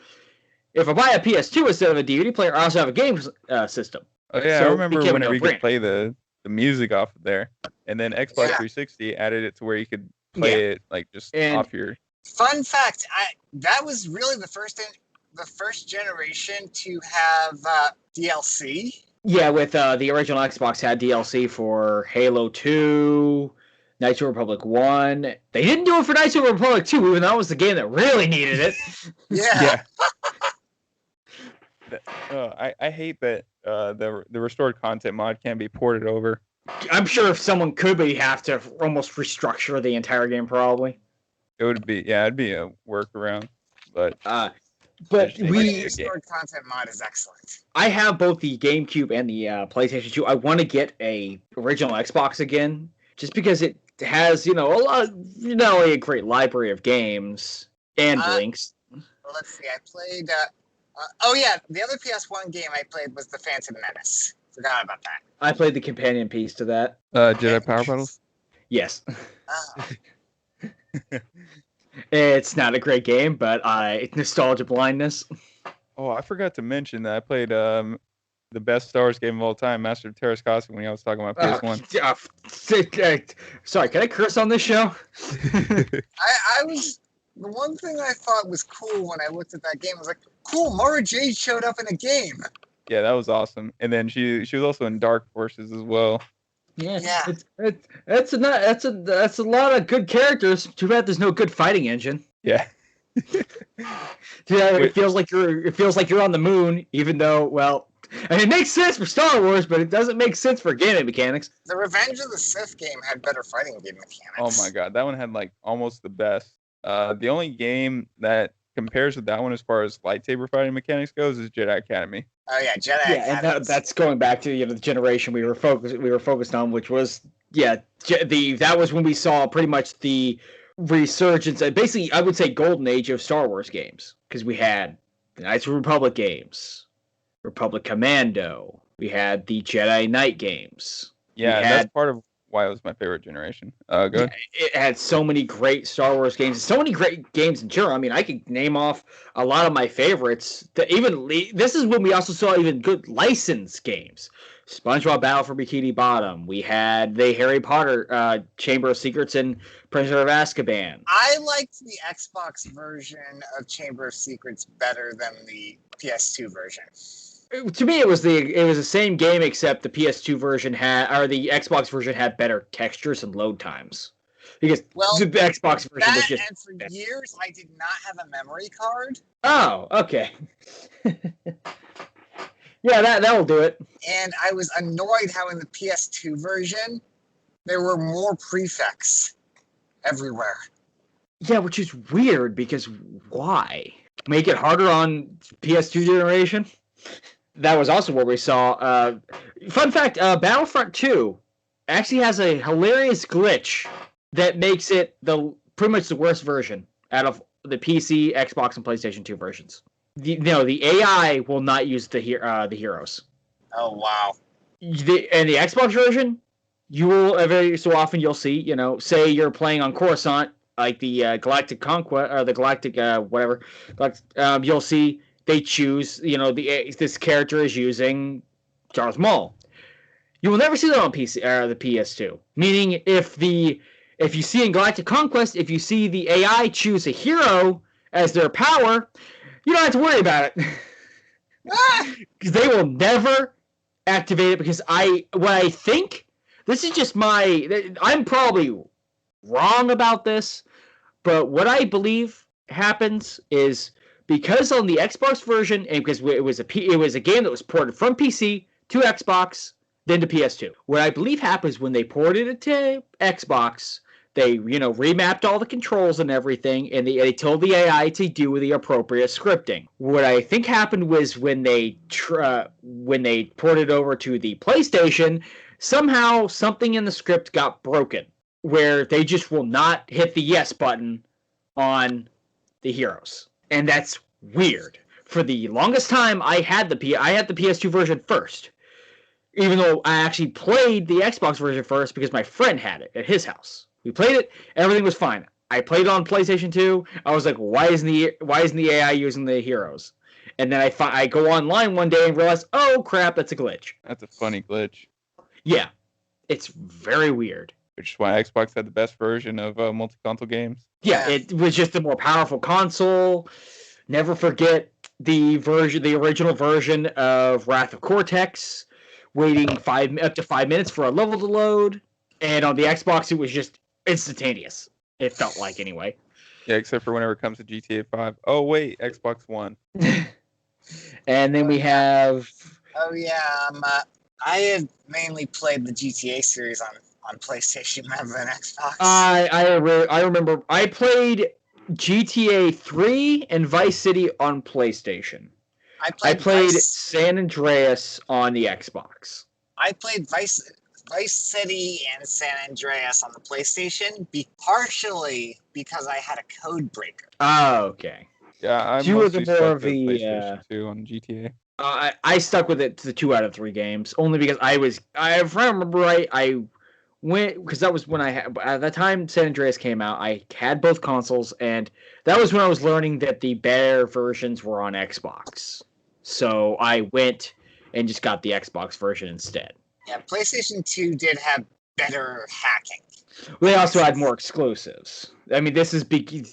if I buy a PS2 instead of a DVD player, I also have a game system. Oh yeah, So I it remember became a whenever you could no-brainer. play the music off of there, and then Xbox Yeah. 360 added it to where you could play it like just And- off your. Fun fact, that was really the first generation to have DLC. Yeah, with the original Xbox had DLC for Halo 2, Knights of the Republic 1. They didn't do it for Knights of the Republic 2, even though that was the game that really needed it. Yeah. I hate that the restored content mod can't be ported over. I'm sure if someone could, but you have to almost restructure the entire game probably. It would be it'd be a workaround, but But But The we- restored content mod is excellent. I have both the GameCube and the PlayStation 2. I want to get a original Xbox again, just because it has, a lot, not only a great library of games and links. Well, let's see. I played. Oh yeah, the other PS1 game I played was The Phantom Menace. Forgot about that. I played the companion piece to that. Jedi Power Battles. Yes. Oh, It's not a great game, but it's nostalgia blindness. Oh, I forgot to mention that I played the best Star Wars game of all time, Master of Terrace Cosmic, when I was talking about PS1. Sorry, can I curse on this show? I was. The one thing I thought was cool when I looked at that game was like, cool, Mara Jade showed up in a game. Yeah, that was awesome. And then she was also in Dark Forces as well. Yeah, Yeah. that's a lot of good characters. Too bad there's no good fighting engine. Yeah. Yeah, Wait. it feels like you're on the moon, even though, well, it makes sense for Star Wars, but it doesn't make sense for gaming mechanics. The Revenge of the Sith game had better fighting game mechanics. Oh my god, that one had like almost the best. The only game that compares with that one as far as lightsaber fighting mechanics goes is Jedi Academy. Oh yeah, Jedi. Yeah, and that's going back to the generation we were focused on, which was that was when we saw pretty much the resurgence, basically I would say golden age of Star Wars games, because we had the Knights of the Republic games, Republic Commando, we had the Jedi Knight games. Yeah, We that's had- part of why it was my favorite generation. Go ahead. It had so many great Star Wars games, so many great games in general. I mean, I could name off a lot of my favorites. This is when we also saw even good licensed games. SpongeBob Battle for Bikini Bottom. We had the Harry Potter Chamber of Secrets and Prisoner of Azkaban. I liked the Xbox version of Chamber of Secrets better than the PS2 version. To me, it was the same game, except the PS2 version the Xbox version had better textures and load times. Because the Xbox version was just... And for years, I did not have a memory card. Oh, okay. Yeah, that'll do it. And I was annoyed how in the PS2 version, there were more prefix everywhere. Yeah, which is weird, because why? Make it harder on PS2 generation? That was also what we saw. Fun fact, Battlefront 2 actually has a hilarious glitch that makes it pretty much the worst version out of the PC, Xbox, and PlayStation 2 versions. The AI will not use the heroes. Oh, wow. In the Xbox version, you will every so often you'll see, say you're playing on Coruscant, like the Galactic Conquest, or the Galactic whatever, you'll see they choose, this character is using Darth Maul. You will never see that on PC or the PS2. Meaning, if you see in Galactic Conquest, if you see the AI choose a hero as their power, you don't have to worry about it. Because they will never activate it. Because what I think, this is just I'm probably wrong about this, but what I believe happens is, because on the Xbox version, and because it was a game that was ported from PC to Xbox, then to PS2. What I believe happens when they ported it to Xbox, they remapped all the controls and everything, and they told the AI to do the appropriate scripting. What I think happened was when they ported over to the PlayStation, somehow something in the script got broken, where they just will not hit the yes button on the heroes. And that's weird. For the longest time, I had the PS2 version first, even though I actually played the Xbox version first because my friend had it at his house. We played it, everything was fine. I played it on PlayStation 2. I was like, why isn't the AI using the heroes? And then I go online one day and realize, oh crap, that's a glitch. That's a funny glitch. Yeah, it's very weird. Which is why Xbox had the best version of multi-console games. Yeah, it was just a more powerful console. Never forget the original version of Wrath of Cortex, waiting up to 5 minutes for a level to load. And on the Xbox, it was just instantaneous. It felt like, anyway. Yeah, except for whenever it comes to GTA 5. Oh, wait, Xbox One. And then we have... Oh, yeah. I had mainly played the GTA series on PlayStation rather than Xbox. I remember I played GTA 3 and Vice City on PlayStation. I played San Andreas on the Xbox. I played Vice City and San Andreas on the PlayStation, partially because I had a code breaker. Oh, okay. Yeah, I'm mostly stuck with PlayStation 2 on GTA. I stuck with it to the 2 out of 3 games, only because if I remember right, I went, because that was when at that time San Andreas came out, I had both consoles, and that was when I was learning that the better versions were on Xbox. So I went and just got the Xbox version instead. Yeah, PlayStation 2 did have better hacking. They also had more exclusives. I mean, this is big,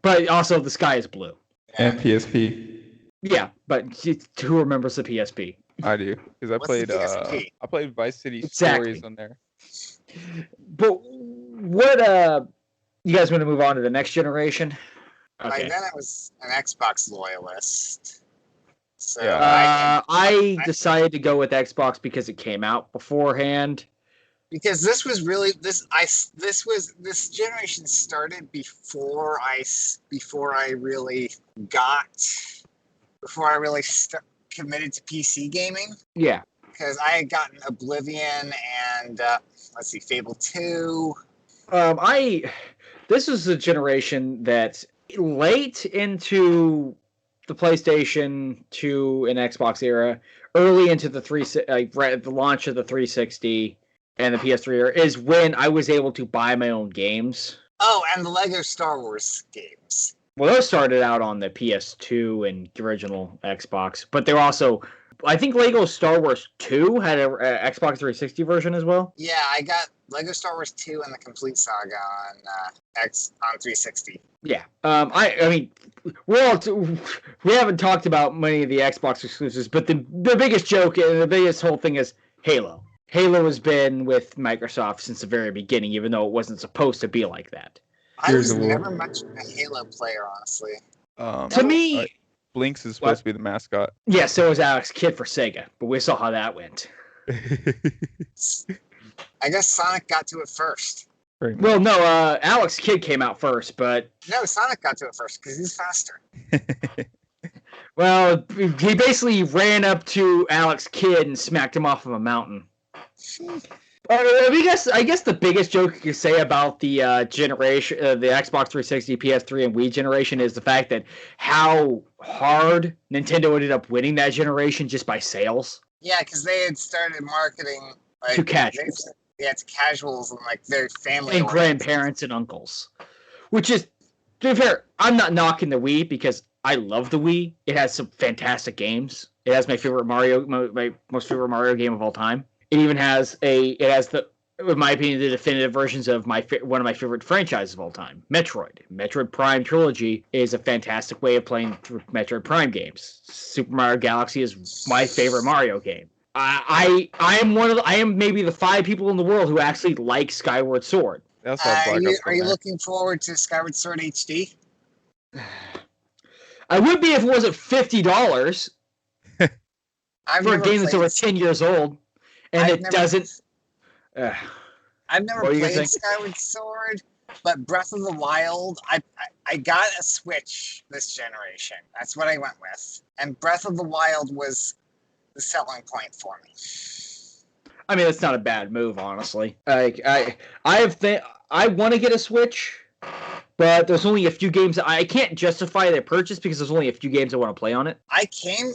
but also the sky is blue. And PSP. Yeah, but who remembers the PSP? I do, because I played Vice City Stories on there. But what you guys want to move on to the next generation? Okay. By then I was an Xbox loyalist. So yeah. I decided to go with Xbox because it came out beforehand. Because this was really this generation started before I really committed to PC gaming. Yeah. Because I had gotten Oblivion and Fable 2. This was a generation that late into the PlayStation 2 and Xbox era, early into the the launch of the 360, and the PS3 era is when I was able to buy my own games. Oh, and the Lego Star Wars games. Well, those started out on the PS2 and the original Xbox, but they're also, I think Lego Star Wars 2 had a Xbox 360 version as well. Yeah, I got Lego Star Wars 2 and the Complete Saga on 360. Yeah. I mean, we haven't talked about many of the Xbox exclusives, but the biggest joke and the biggest whole thing is Halo. Halo has been with Microsoft since the very beginning, even though it wasn't supposed to be like that. I was never much of a Halo player, honestly. To me, Blinks is supposed to be the mascot. Yeah, so was Alex Kidd for Sega, but we saw how that went. I guess Sonic got to it first. Well, no, Alex Kidd came out first, but... No, Sonic got to it first, because he's faster. Well, he basically ran up to Alex Kidd and smacked him off of a mountain. I guess the biggest joke you could say about the generation, the Xbox 360, PS3, and Wii generation is the fact that how hard Nintendo ended up winning that generation just by sales. Yeah, because they had started marketing like, to casuals. To casuals and like their family and grandparents and uncles. Which is, to be fair, I'm not knocking the Wii because I love the Wii. It has some fantastic games. It has my favorite Mario, my most favorite Mario game of all time. It even has in my opinion, the definitive versions of one of my favorite franchises of all time, Metroid. Metroid Prime Trilogy is a fantastic way of playing Metroid Prime games. Super Mario Galaxy is my favorite Mario game. I am maybe the 5 people in the world who actually like Skyward Sword. Are you looking forward to Skyward Sword HD? I would be if it wasn't $50 for a game that's over 10 years old. And I've never played Skyward Sword, but Breath of the Wild, I got a Switch this generation. That's what I went with. And Breath of the Wild was the selling point for me. I mean, it's not a bad move, honestly. I want to get a Switch, but there's only a few games I can't justify their purchase because there's only a few games I want to play on it. I came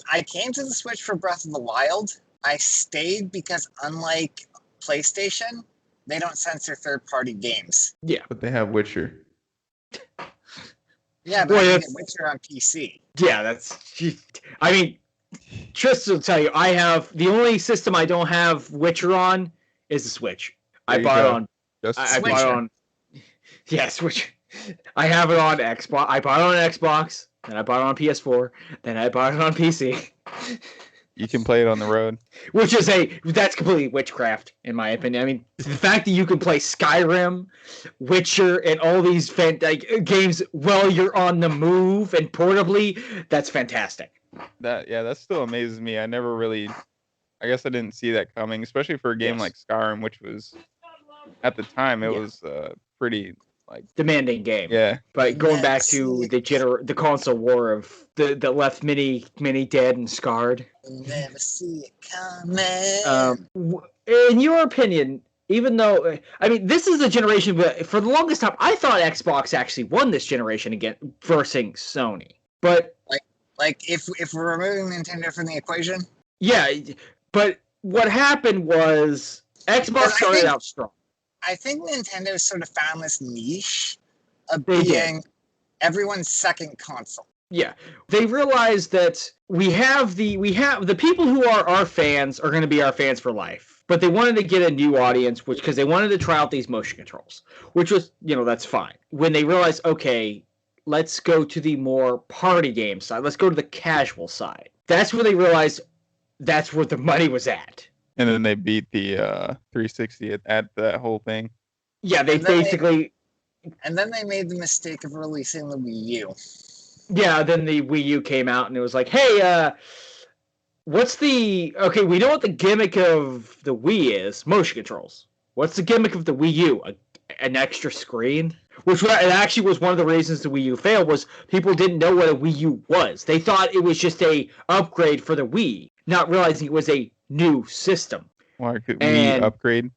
to the Switch for Breath of the Wild. I stayed because unlike PlayStation, they don't censor third-party games. Yeah. But they have Witcher. Yeah, but I can get Witcher on PC. Yeah, I mean, just to tell you, I have... The only system I don't have Witcher on is the Switch. I bought it on... I bought it on... Yeah, Switch. I have it on Xbox. I bought it on Xbox, then I bought it on PS4, then I bought it on PC. You can play it on the road. That's completely witchcraft, in my opinion. I mean, the fact that you can play Skyrim, Witcher, and all these games while you're on the move and portably, that's fantastic. That still amazes me. I guess I didn't see that coming, especially for a game like Skyrim, which was, at the time, it was pretty... demanding game. Yeah. But going back to the console war of that left many dead and scarred. Never see it coming. In your opinion, even though this is a generation, but for the longest time, I thought Xbox actually won this generation again versus Sony. But if we're removing Nintendo from the equation, yeah. But what happened was Xbox started out strong. I think Nintendo sort of found this niche of being everyone's second console. Yeah, they realized that we have the people who are our fans are going to be our fans for life. But they wanted to get a new audience, because they wanted to try out these motion controls, which was, that's fine. When they realized, okay, let's go to the more party game side, let's go to the casual side. That's where they realized that's where the money was at. And then they beat the 360 at that whole thing. Yeah, they basically... And then they made the mistake of releasing the Wii U. Yeah, then the Wii U came out and it was like, hey, what's the... Okay, we know what the gimmick of the Wii is. Motion controls. What's the gimmick of the Wii U? An extra screen? Which actually was one of the reasons the Wii U failed, was people didn't know what a Wii U was. They thought it was just a upgrade for the Wii, not realizing it was a new system. Why could we upgrade?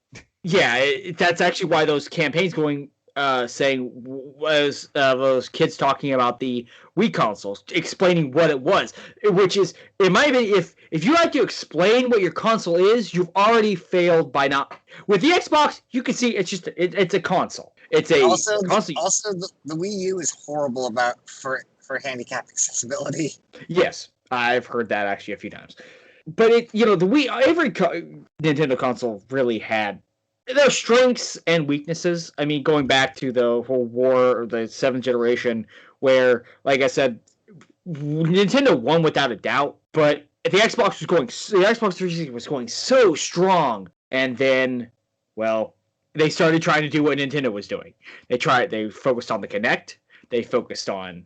Yeah, that's actually why those campaigns going saying was those kids talking about the Wii consoles, explaining what it was, which is, in my opinion, if you like to explain what your console is, you've already failed by not. With the Xbox, you can see it's just it's a console. It's a console. Also, the Wii U is horrible for handicap accessibility. Yes, I've heard that actually a few times. But the Wii, every Nintendo console really had their strengths and weaknesses. I mean, going back to the whole war, or the 7th generation, where, like I said, Nintendo won without a doubt. But the Xbox 360 was going so strong, and then, well, they started trying to do what Nintendo was doing. They focused on the Kinect. They focused on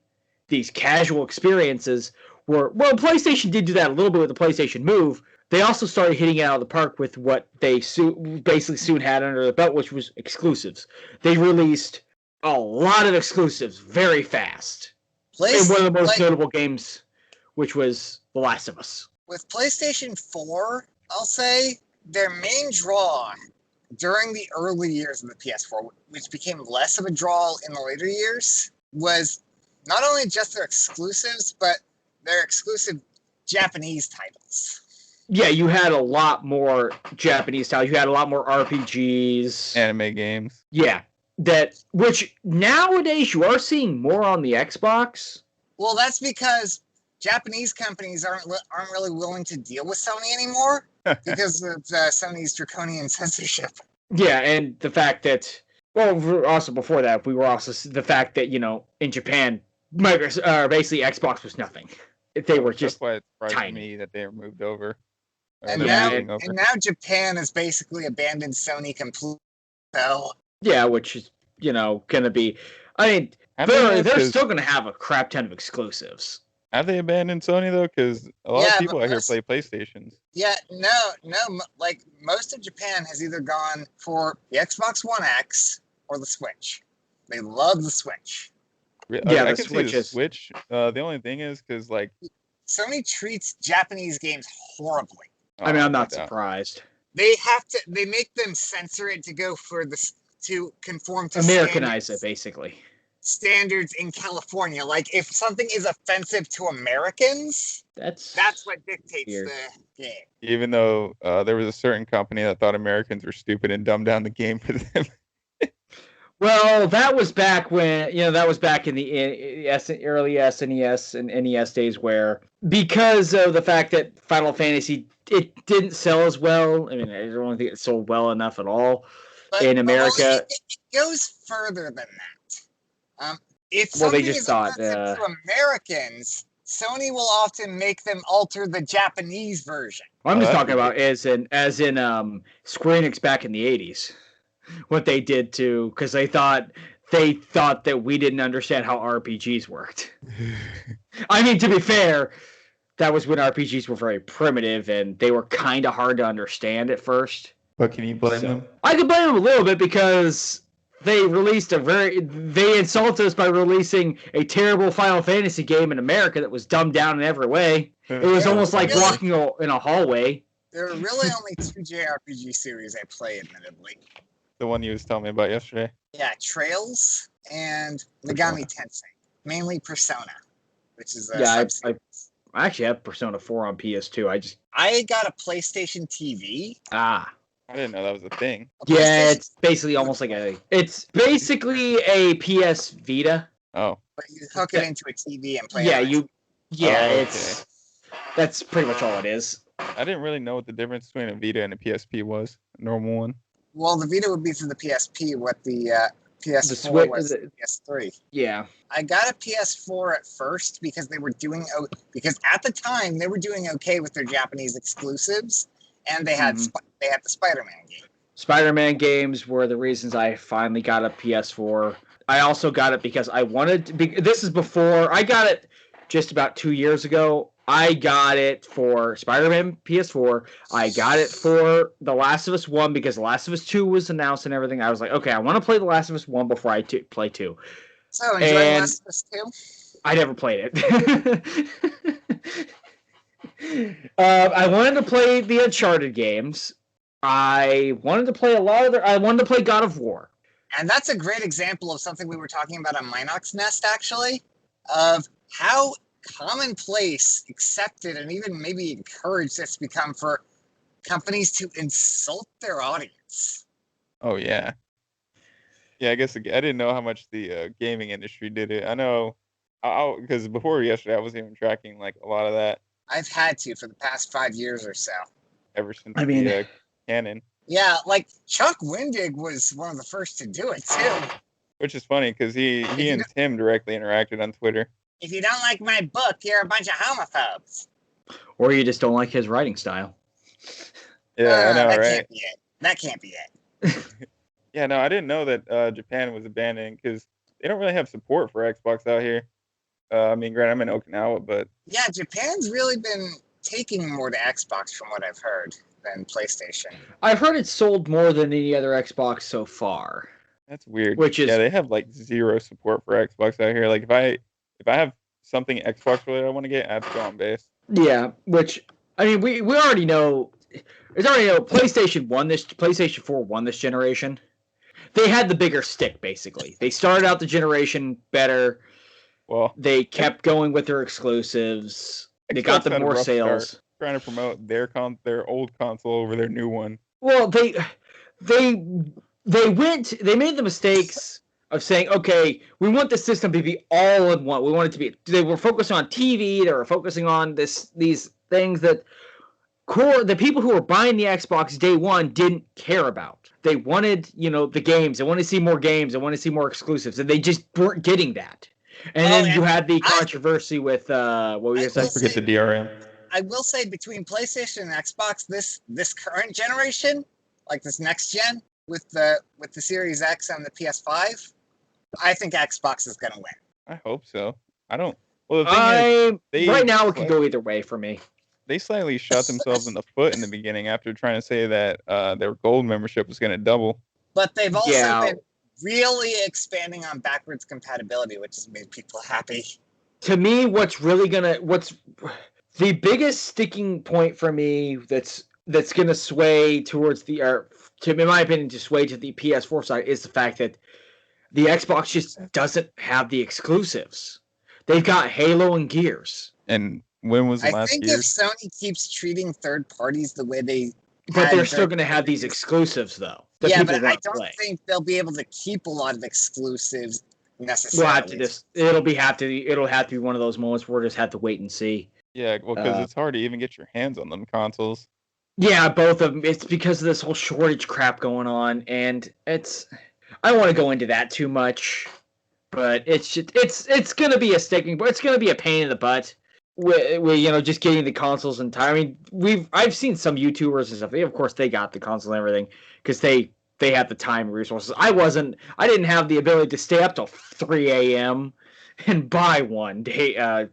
these casual experiences. Well, PlayStation did do that a little bit with the PlayStation Move. They also started hitting it out of the park with what they basically soon had under the belt, which was exclusives. They released a lot of exclusives very fast. And one of the most notable games, which was The Last of Us. With PlayStation 4, I'll say their main draw during the early years of the PS4, which became less of a draw in the later years, was not only just their exclusives, but their exclusive Japanese titles. Yeah, you had a lot more Japanese titles. You had a lot more RPGs. Anime games. Yeah. Which nowadays you are seeing more on the Xbox. Well, that's because Japanese companies aren't really willing to deal with Sony anymore because of Sony's draconian censorship. Yeah, and the fact that, well, also before that, we were also the fact that, in Japan, basically Xbox was nothing. They were just That's why it surprised tiny. me that they were moved over. And now Japan has basically abandoned Sony completely. So. Yeah, which is, going to be... I mean, they're still going to have a crap ton of exclusives. Have they abandoned Sony, though? Because a lot of people out here play PlayStations. Yeah, no. Like, most of Japan has either gone for the Xbox One X or the Switch. They love the Switch. Yeah, I can see the Switch. The only thing is, because, like... Sony treats Japanese games horribly. I mean, I'm not surprised. They make them censor it to go for this, to conform to Americanize it, basically. Standards in California. Like, if something is offensive to Americans, that's what dictates weird. The game. Even though there was a certain company that thought Americans were stupid and dumbed down the game for them. Well, that was back when, that was back in the early SNES and NES days, where, because of the fact that Final Fantasy, it didn't sell as well. I mean, I don't think it sold well enough at all in America. It goes further than that. If well, they something just is thought offensive to Americans, Sony will often make them alter the Japanese version. What I'm just talking about as in Square Enix back in the 80s. What they did because they thought that we didn't understand how RPGs worked. I mean, to be fair, that was when RPGs were very primitive and they were kind of hard to understand at first. But can you blame them? I can blame them a little bit because they insulted us by releasing a terrible Final Fantasy game in America that was dumbed down in every way. It was almost like walking in a hallway. There are really only 2 JRPG series I play, admittedly. The one you was telling me about yesterday. Yeah, Trails and Megami Tensei. Mainly Persona, which is I actually have Persona 4 on PS2. I got a PlayStation TV. I didn't know that was a thing. Yeah, it's basically almost like it's basically a PS Vita. Oh. But you hook it into a TV and play it. That's pretty much all it is. I didn't really know what the difference between a Vita and a PSP was. A normal one. Well, the Vita would be to the PSP what the PS4 was to the PS3. Yeah. I got a PS4 at first because because at the time they were doing okay with their Japanese exclusives, and they had the Spider-Man game. Spider-Man games were the reasons I finally got a PS4. I also got it because I wanted to this is before I got it just about 2 years ago. I got it for Spider-Man PS4. I got it for The Last of Us 1 because The Last of Us 2 was announced and everything. I was like, okay, I want to play The Last of Us 1 before I play 2. So, enjoy The Last of Us 2? I never played it. I wanted to play the Uncharted games. I wanted to play I wanted to play God of War. And that's a great example of something we were talking about on Minox Nest, actually, of how commonplace, accepted, and even maybe encouraged it's become for companies to insult their audience. Oh yeah. Yeah, I guess I didn't know how much the gaming industry did it. I know, because before yesterday I wasn't even tracking like a lot of that I've had to for the past 5 years or so. ever since I mean- the canon. Yeah, like Chuck Wendig was one of the first to do it too. Which is funny because he you and Tim directly interacted on Twitter. If you don't like my book, you're a bunch of homophobes. Or you just don't like his writing style. Yeah, I know, that right? Can't be it. That can't be it. Yeah, no, I didn't know that Japan was abandoning because they don't really have support for Xbox out here. I mean, granted, I'm in Okinawa, but Yeah, Japan's really been taking more to Xbox from what I've heard than PlayStation. I've heard it's sold more than any other Xbox so far. that's weird. Which is- yeah, they have like zero support for Xbox out here. Like if I have something Xbox related I want to get, I have to go on base. Yeah, which I mean, we already know. It's already know PlayStation 4 won this generation. They had the bigger stick, basically. They started out the generation better. Well, They kept going with their exclusives. They got Xbox them had a more rough sales. start trying to promote their old console over their new one. Well, they made the mistakes of saying, okay, we want the system to be all in one. We want it to be. They were focusing on TV. They were focusing on these things that the people who were buying the Xbox day one didn't care about. They wanted, the games. They wanted to see more games. They wanted to see more exclusives, and they just weren't getting that. And then you had the controversy with what were you saying? Don't forget the DRM. I will say between PlayStation and Xbox, this current generation, like this next gen with the Series X and the PS5, I think Xbox is gonna win. I hope so. I don't. Well, the thing is, Right now it could go either way for me. they slightly shot themselves in the foot in the beginning after trying to say that their gold membership was going to double. But they've also Yeah. been really expanding on backwards compatibility, which has made people happy. To me, what's the biggest sticking point for me that's gonna sway towards in my opinion, to sway to the PS4 side is the fact that the Xbox just doesn't have the exclusives. They've got Halo and Gears. And when was the I last think year? if Sony keeps treating third parties the way they But had they're still their- going to have these exclusives, though. that Yeah, people but I wanna don't play. think they'll be able to keep a lot of exclusives We'll necessarily. have to it'll have to be one of those moments where we'll just have to wait and see. Yeah, well, because it's hard to even get your hands on them consoles. Yeah, both of them. It's because of this whole shortage crap going on, and I don't want to go into that too much, but it's gonna be a sticking, but it's gonna be a pain in the butt. With just getting the consoles in time. I mean, I've seen some YouTubers and stuff. Of course, they got the console and everything because they had the time and resources. I didn't have the ability to stay up till 3 a.m. and buy one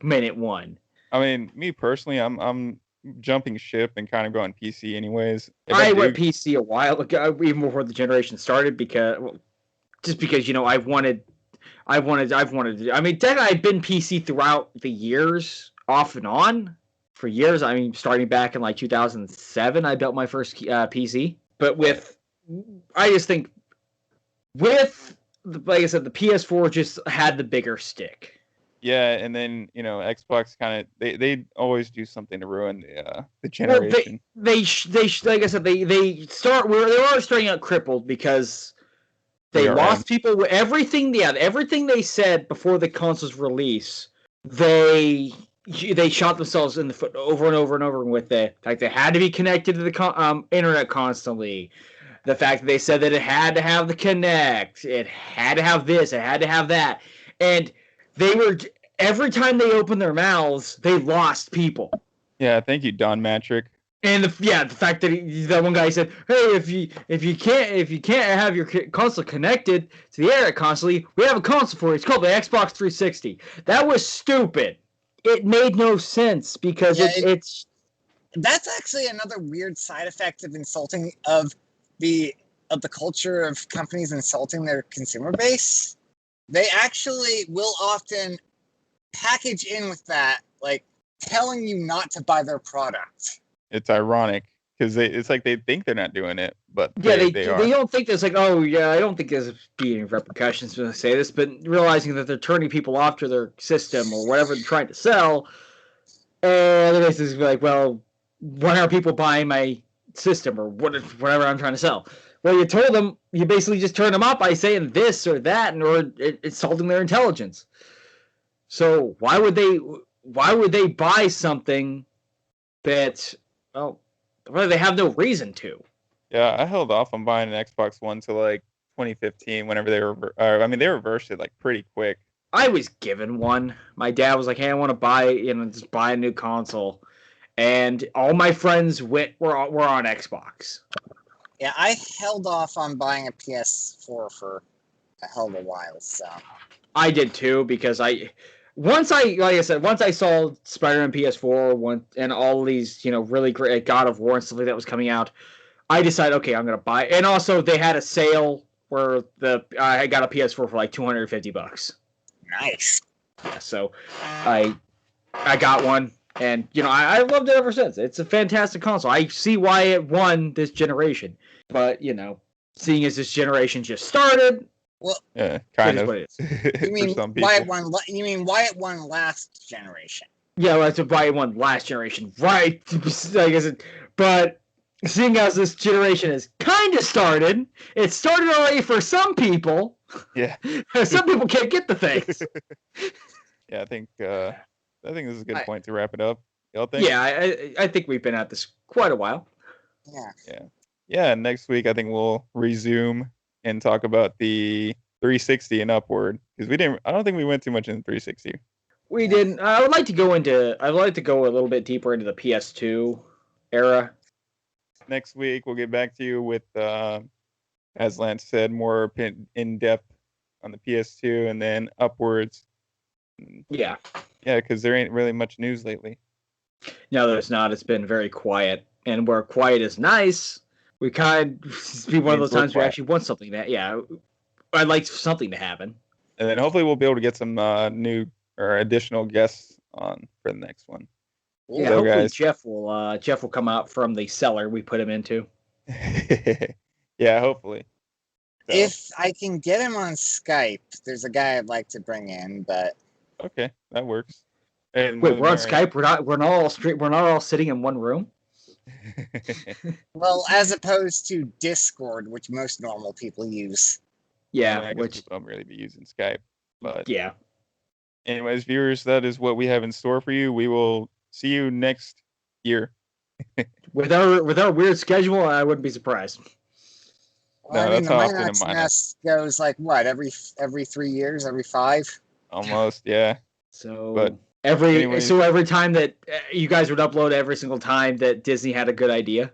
minute one. I mean, me personally, I'm jumping ship and kind of going PC anyways. I went PC a while ago, even before the generation started, because I've wanted. I mean, technically, I've been PC throughout the years, off and on, for years. I mean, starting back in like 2007, I built my first PC. But I just think like I said, the PS4 just had the bigger stick. Yeah, and then Xbox kind of they always do something to ruin the generation. Well, they like I said, they were starting out crippled because they lost people. Everything they said before the console's release, they shot themselves in the foot over and over and over with it. Like they had to be connected to the internet constantly. The fact that they said that it had to have the Kinect, it had to have this, it had to have that, and every time they opened their mouths, they lost people. Yeah, thank you, Don Matrick. And the fact that that one guy said, "Hey, if you can't have your console connected to the internet constantly, we have a console for you. It's called the Xbox 360." That was stupid. It made no sense because it's. That's actually another weird side effect of insulting of the culture of companies insulting their consumer base. They actually will often package in with that, like telling you not to buy their product. It's ironic because it's like they think they're not doing it, but Yeah, they are. they don't think there's like, oh yeah, I don't think there's being repercussions when I say this, but realizing that they're turning people off to their system or whatever they're trying to sell, and they're basically like, well, why aren't people buying my system or whatever I'm trying to sell? Well, you told them, you basically just turn them off by saying this or that, or insulting their intelligence. So why would they buy something that, well, really they have no reason to? Yeah, I held off on buying an Xbox One till like 2015, whenever they were. They reversed it like pretty quick. I was given one. My dad was like, "Hey, I want to buy, just buy a new console," and all my friends were on Xbox. Yeah, I held off on buying a PS4 for a hell of a while. So I did too because once I saw Spider-Man PS4 and all these really great God of War and stuff like that was coming out, I decided, okay, I'm gonna buy. And also they had a sale where I got a PS4 for like $250. nice. Yeah, so I got one, and I loved it ever since. It's a fantastic console. I see why it won this generation, but seeing as this generation just started, Well, yeah, kind of. What it is. You mean some why people. it won? You mean why it won last generation? Yeah, well, that's why it won last generation, right? I guess but seeing as this generation has kind of started, it started already for some people. Yeah. Some people can't get the things. Yeah, I think this is a good point to wrap it up. Y'all think? Yeah, I think we've been at this quite a while. Yeah. Yeah. Next week I think we'll resume and talk about the 360 and upward, because I don't think we went too much into 360. We didn't. I'd like to go a little bit deeper into the PS2 era. Next week we'll get back to you with, as Lance said, more in depth on the PS2 and then upwards. Yeah. Yeah, because there ain't really much news lately. No, there's not. It's been very quiet, and where quiet is nice, we kind of be one of those times we actually want something that. Yeah, I'd like something to happen. And then hopefully we'll be able to get some new or additional guests on for the next one. Yeah, So, hopefully guys. Jeff will come out from the cellar we put him into. Yeah, hopefully. So, If I can get him on Skype, there's a guy I'd like to bring in, but okay, that works. And Wait, we're on Skype. We're not all sitting in one room. well, as opposed to Discord, which most normal people use. Yeah, I guess which people don't really be using Skype. But yeah. anyways, viewers, that is what we have in store for you. We will see you next year. With our weird schedule, I wouldn't be surprised. Well, No, I mean, that's the how often Minox a Minox- Nest goes like what every 3 years, every 5. Almost, yeah. So But every time that you guys would upload every single time that Disney had a good idea.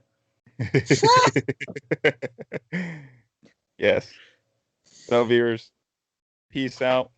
Yes. So, viewers, peace out.